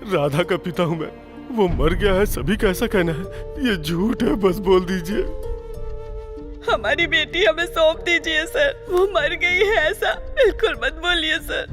राधा का पिता हूं मैं। वो मर गया है, सभी का ऐसा कहना है। ये झूठ है, बस बोल दीजिए। हमारी बेटी हमें सौंप दीजिए सर, वो मर गई है ऐसा बिल्कुल मत बोलिए सर।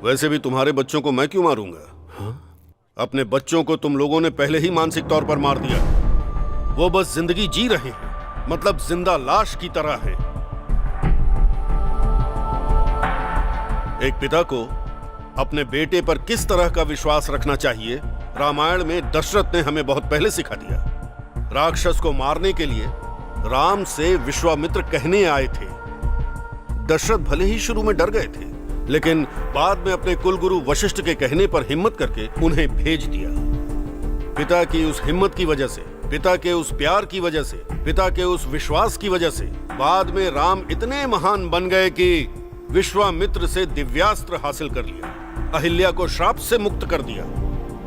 वैसे भी तुम्हारे बच्चों को मैं क्यों मारूंगा? हाँ? अपने बच्चों को तुम लोगों ने पहले ही मानसिक तौर पर मार दिया। वो बस जिंदगी जी रहे हैं, मतलब जिंदा लाश की तरह हैं। एक पिता को अपने बेटे पर किस तरह का विश्वास रखना चाहिए, रामायण में दशरथ ने हमें बहुत पहले सिखा दिया। राक्षस को मारने के लिए राम से विश्वामित्र कहने आए थे। दशरथ भले ही शुरू में डर गए थे, लेकिन बाद में अपने कुलगुरु वशिष्ठ के कहने पर हिम्मत करके उन्हें भेज दिया। पिता की उस हिम्मत की वजह से, पिता के उस प्यार की वजह से, पिता के उस विश्वास की वजह से बाद में राम इतने महान बन गए कि विश्वामित्र से दिव्यास्त्र हासिल कर लिया, अहिल्या को श्राप से मुक्त कर दिया,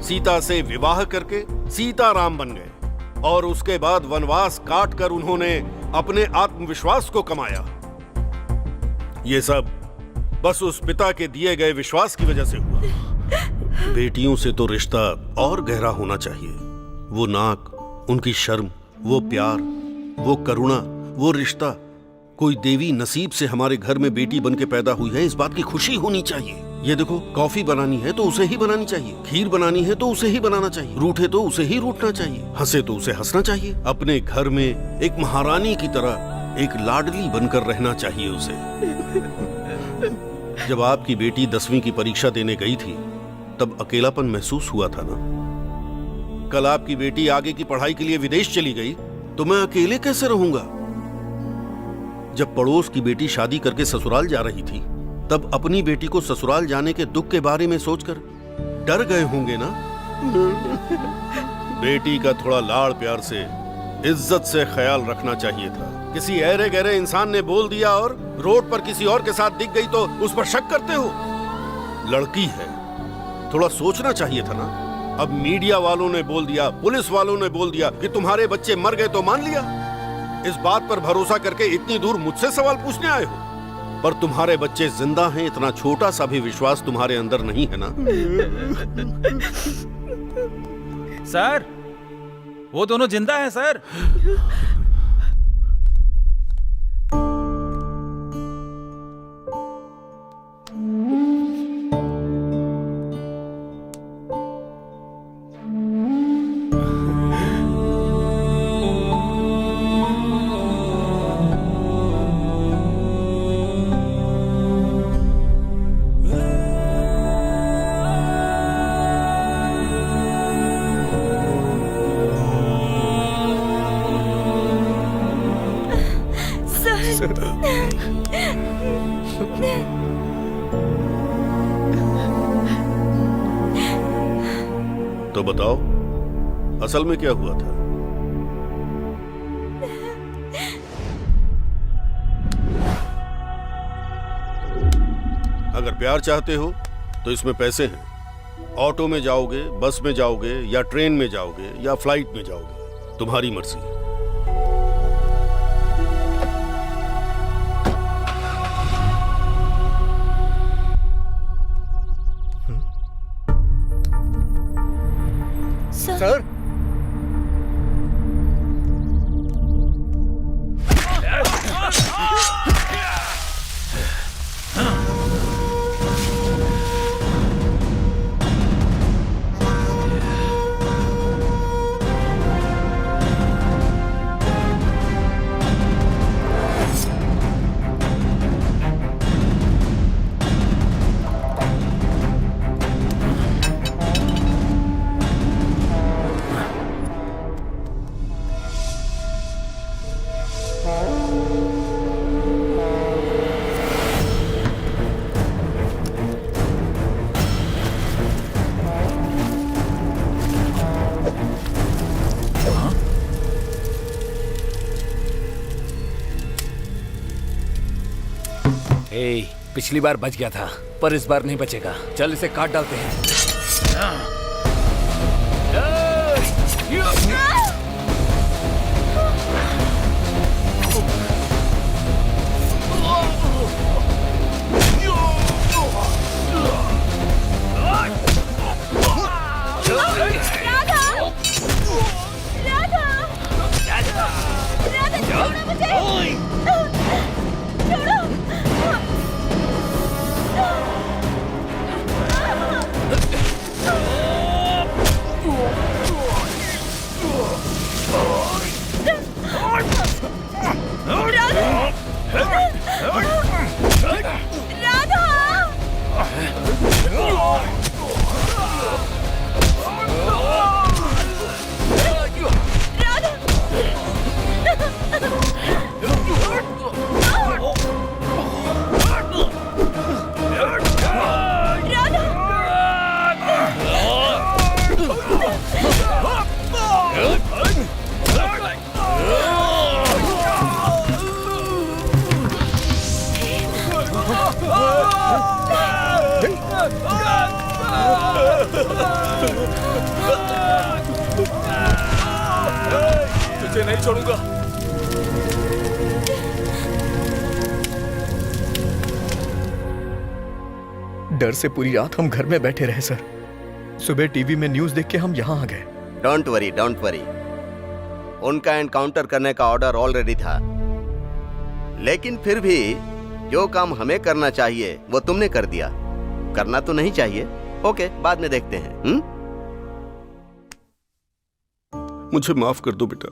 सीता से विवाह करके सीता राम बन गए, और उसके बाद वनवास काट कर उन्होंने अपने आत्मविश्वास को कमाया। ये सब बस उस पिता के दिए गए विश्वास की वजह से हुआ। बेटियों से तो रिश्ता और गहरा होना चाहिए। वो नाक, उनकी शर्म, वो प्यार, वो करुणा, वो रिश्ता। कोई देवी नसीब से हमारे घर में बेटी बन के पैदा हुई है, इस बात की खुशी होनी चाहिए। ये देखो, कॉफी बनानी है तो उसे ही बनानी चाहिए, खीर बनानी है तो उसे ही बनाना चाहिए, रूठे तो उसे ही रूठना चाहिए, हंसे तो उसे हंसना चाहिए। अपने घर में एक महारानी की तरह एक लाडली बनकर रहना चाहिए उसे। जब आपकी बेटी 10वीं की परीक्षा देने गई थी तब अकेलापन महसूस हुआ था ना? कल आपकी बेटी आगे की पढ़ाई के लिए विदेश चली गई तो मैं अकेले कैसे रहूंगा? जब पड़ोस की बेटी शादी करके ससुराल जा रही थी तब अपनी बेटी को ससुराल जाने के दुख के बारे में सोचकर डर गए होंगे ना? बेटी का थोड़ा लाड़ प्यार से, इज्जत से ख्याल रखना चाहिए था। किसी ऐरे गहरे इंसान ने बोल दिया और रोड पर किसी और के साथ दिख गई तो उस पर शक करते हो? लड़की है, थोड़ा सोचना चाहिए था ना। अब मीडिया वालों ने बोल दिया, पुलिस वालों ने बोल दिया कि तुम्हारे बच्चे मर गए तो मान लिया। इस बात पर भरोसा करके इतनी दूर मुझसे सवाल पूछने आए हो, पर तुम्हारे बच्चे जिंदा हैं, इतना छोटा सा भी विश्वास तुम्हारे अंदर नहीं है ना? सर, वो दोनों जिंदा हैं सर। तो बताओ, असल में क्या हुआ था? अगर प्यार चाहते हो तो इसमें पैसे हैं, ऑटो में जाओगे, बस में जाओगे, या ट्रेन में जाओगे, या फ्लाइट में जाओगे, तुम्हारी मर्जी। सर पिछली बार बच गया था, पर इस बार नहीं बचेगा। चल इसे काट डालते हैं। तुझे नहीं छोड़ूंगा। डर से पूरी रात हम घर में बैठे रहे सर। सुबह टीवी में न्यूज़ देख के हम यहाँ आ गए। Don't worry, don't worry. उनका एनकाउंटर करने का ऑर्डर ऑलरेडी था, लेकिन फिर भी जो काम हमें करना चाहिए वो तुमने कर दिया। करना तो नहीं चाहिए। ओके, बाद में देखते हैं। मुझे माफ कर दो बेटा,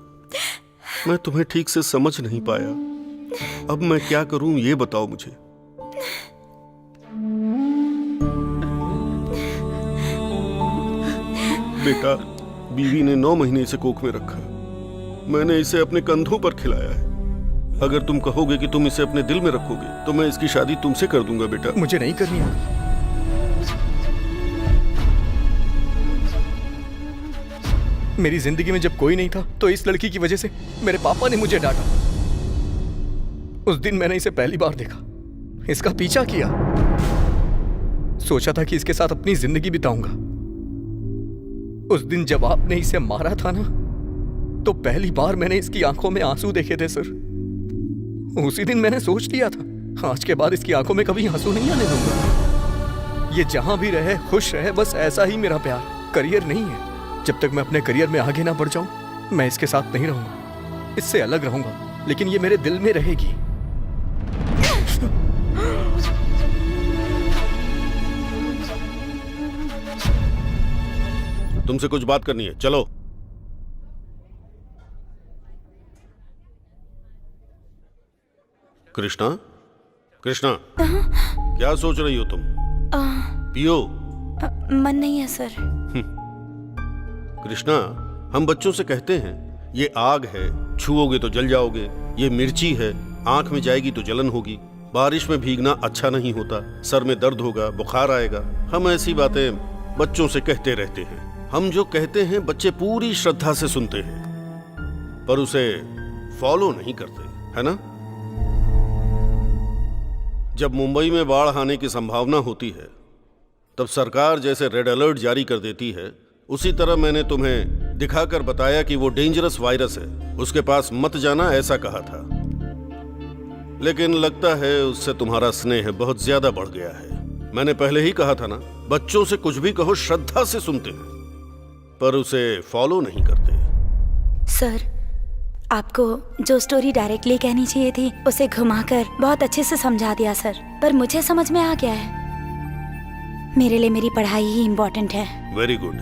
मैं तुम्हें ठीक से समझ नहीं पाया। अब मैं क्या करूं ये बताओ मुझे। बेटा, बीवी ने 9 महीने इसे कोख में रखा। मैंने इसे अपने कंधों पर खिलाया है। अगर तुम कहोगे कि तुम इसे अपने दिल में रखोगे तो मैं इसकी शादी तुमसे कर दूंगा बेटा। मुझे नहीं करनी है। मेरी जिंदगी में जब कोई नहीं था तो इस लड़की की वजह से मेरे पापा ने मुझे डांटा। उस दिन मैंने इसे पहली बार देखा, इसका पीछा किया, सोचा था कि इसके साथ अपनी जिंदगी बिताऊंगा। उस दिन जब आपने इसे मारा था ना, तो पहली बार मैंने इसकी आंखों में आंसू देखे थे सर। उसी दिन मैंने सोच लिया था, आज के बाद इसकी आंखों में कभी आंसू नहीं आने दूंगा। ये जहां भी रहे खुश रहे, बस ऐसा ही मेरा प्यार। करियर नहीं है। जब तक मैं अपने करियर में आगे ना बढ़ जाऊं, मैं इसके साथ नहीं रहूंगा, इससे अलग रहूंगा, लेकिन ये मेरे दिल में रहेगी। तुमसे कुछ बात करनी है, चलो। कृष्णा, कृष्णा, क्या सोच रही हो तुम? पियो। मन नहीं है सर। कृष्णा, हम बच्चों से कहते हैं ये आग है, छुओगे तो जल जाओगे। ये मिर्ची है, आंख में जाएगी तो जलन होगी। बारिश में भीगना अच्छा नहीं होता, सर में दर्द होगा, बुखार आएगा। हम ऐसी बातें बच्चों से कहते रहते हैं। हम जो कहते हैं बच्चे पूरी श्रद्धा से सुनते हैं, पर उसे फॉलो नहीं करते, है ना? जब मुंबई में बाढ़ आने की संभावना होती है तब सरकार जैसे रेड अलर्ट जारी कर देती है, उसी तरह मैंने तुम्हें दिखाकर बताया कि वो डेंजरस वायरस है, उसके पास मत जाना, ऐसा कहा था। लेकिन लगता है उससे तुम्हारा स्नेह बहुत ज्यादा बढ़ गया है। मैंने पहले ही कहा था ना, बच्चों से कुछ भी कहो श्रद्धा से सुनते हैं, पर उसे फॉलो नहीं करते। सर, आपको जो स्टोरी डायरेक्टली कहनी चाहिए थी उसे घुमाकर बहुत अच्छे से समझा दिया सर, पर मुझे समझ में आ गया है। मेरे लिए मेरी पढ़ाई ही इम्पोर्टेंट है। Very good.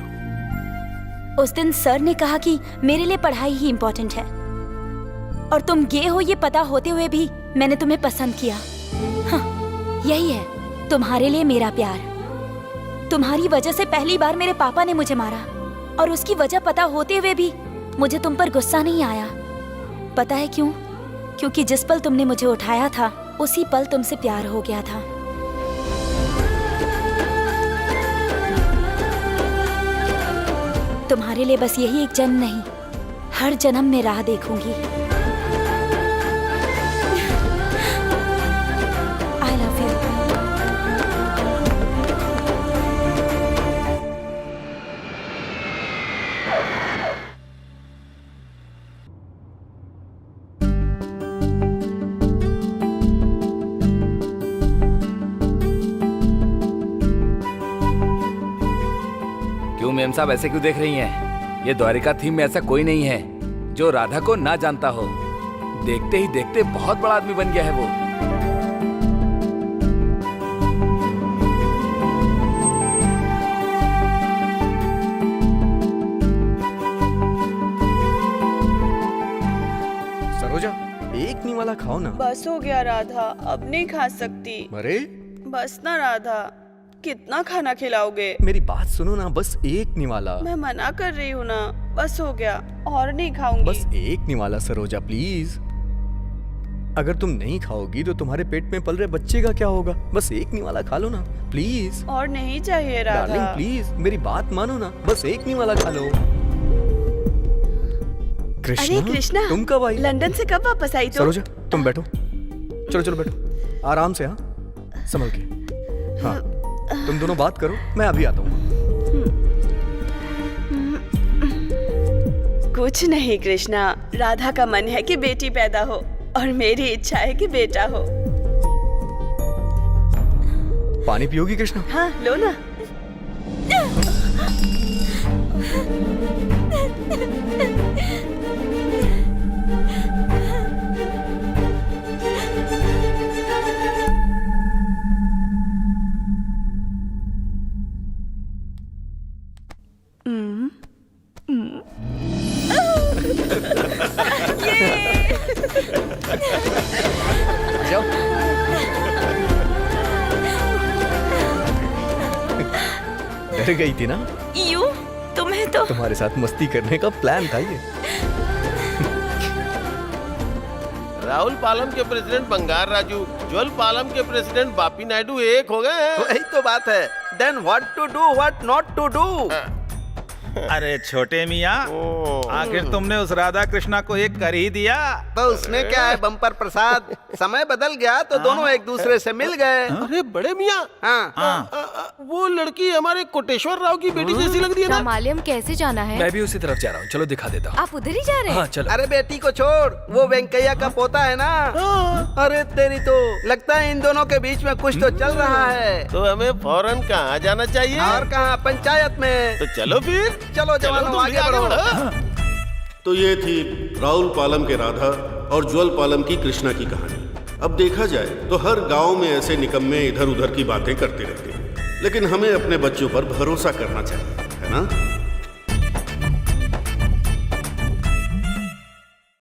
उस दिन सर ने कहा कि मेरे लिए पढ़ाई ही इम्पोर्टेंट है, और तुम गे हो ये पता होते हुए भी मैंने तुम्हें पसंद किया। हाँ, यही है तुम्हारे लिए मेरा प्यार। तुम्हारी वजह से पहली बार मेरे पापा ने मुझे मारा, और उसकी वजह पता होते हुए भी मुझे तुम पर गुस्सा नहीं आया। पता है क्यों? क्योंकि जिस पल तुमने मुझे उठाया था उसी पल तुमसे प्यार हो गया था। तुम्हारे लिए बस यही एक जन्म नहीं, हर जन्म में राह देखूंगी। I love you. क्यों मेम साहब ऐसे क्यों देख रही हैं? ये द्वारिका थीम में ऐसा कोई नहीं है जो राधा को ना जानता हो। देखते ही देखते बहुत बड़ा आदमी बन गया है वो। सरोजा, एक निवाला खाओ ना। बस हो गया राधा, अब नहीं खा सकती। अरे बस ना राधा, कितना खाना खिलाओगे? मेरी बात सुनो ना, बस एक निवाला। मैं मना कर रही हूँ ना, बस हो गया, और नहीं खाऊंगी। बस एक निवाला सरोजा, प्लीज। अगर तुम नहीं खाओगी तो तुम्हारे पेट में पल रहे बच्चे का क्या होगा? बस एक निवाला खा लो ना, प्लीज। और नहीं चाहिए राधा। डार्लिंग प्लीज, मेरी बात मानो ना, बस एक निवाला खा लो। कृष्णा, अरे कृष्णा, तुम कब आई? लंदन से कब वापस आई? तो सरोजा तुम बैठो, चलो चलो बैठो, आराम से। हाँ, संभल के। हाँ, तुम दोनों बात करो, मैं अभी आता हूँ। कुछ नहीं कृष्णा, राधा का मन है कि बेटी पैदा हो, और मेरी इच्छा है कि बेटा हो। पानी पियोगी कृष्णा? हाँ, लो ना। जाओ। डर गई थी ना? यूं? तुम्हें तो तुम्हारे साथ मस्ती करने का प्लान था ये। राहुल पालम के प्रेसिडेंट बंगार राजू, ज्वल पालम के प्रेसिडेंट बापी नायडू एक हो गए हैं। वही तो बात है। Then what to do, what not to do. अरे छोटे मियाँ, आखिर तुमने उस राधा कृष्णा को एक कर ही दिया। तो उसमें क्या है बम्पर प्रसाद, समय बदल गया तो दोनों एक दूसरे से मिल गए। अरे बड़े मियाँ, वो लड़की हमारे कोटेश्वर राव की बेटी जैसी लग रही है ना? रामालयम कैसे जाना है? मैं भी उसी तरफ जा रहा हूँ, चलो दिखा देता हूँ। आप उधर ही जा रहे हैं? हाँ चलो। अरे बेटी को छोड़, वो वेंकैया का पोता है ना। अरे तेरी तो, लगता है इन दोनों के बीच में कुछ तो चल रहा है। तो हमें फौरन कहाँ जाना चाहिए? और कहाँ, पंचायत में। तो चलो फिर। चलो जवानों, आगे बढ़ो। तो ये थी राहुल पालम के राधा और ज्वल पालम की कृष्णा की कहानी। अब देखा जाए तो हर गांव में ऐसे निकम्मे इधर उधर की बातें करते रहते हैं, लेकिन हमें अपने बच्चों पर भरोसा करना चाहिए, है ना?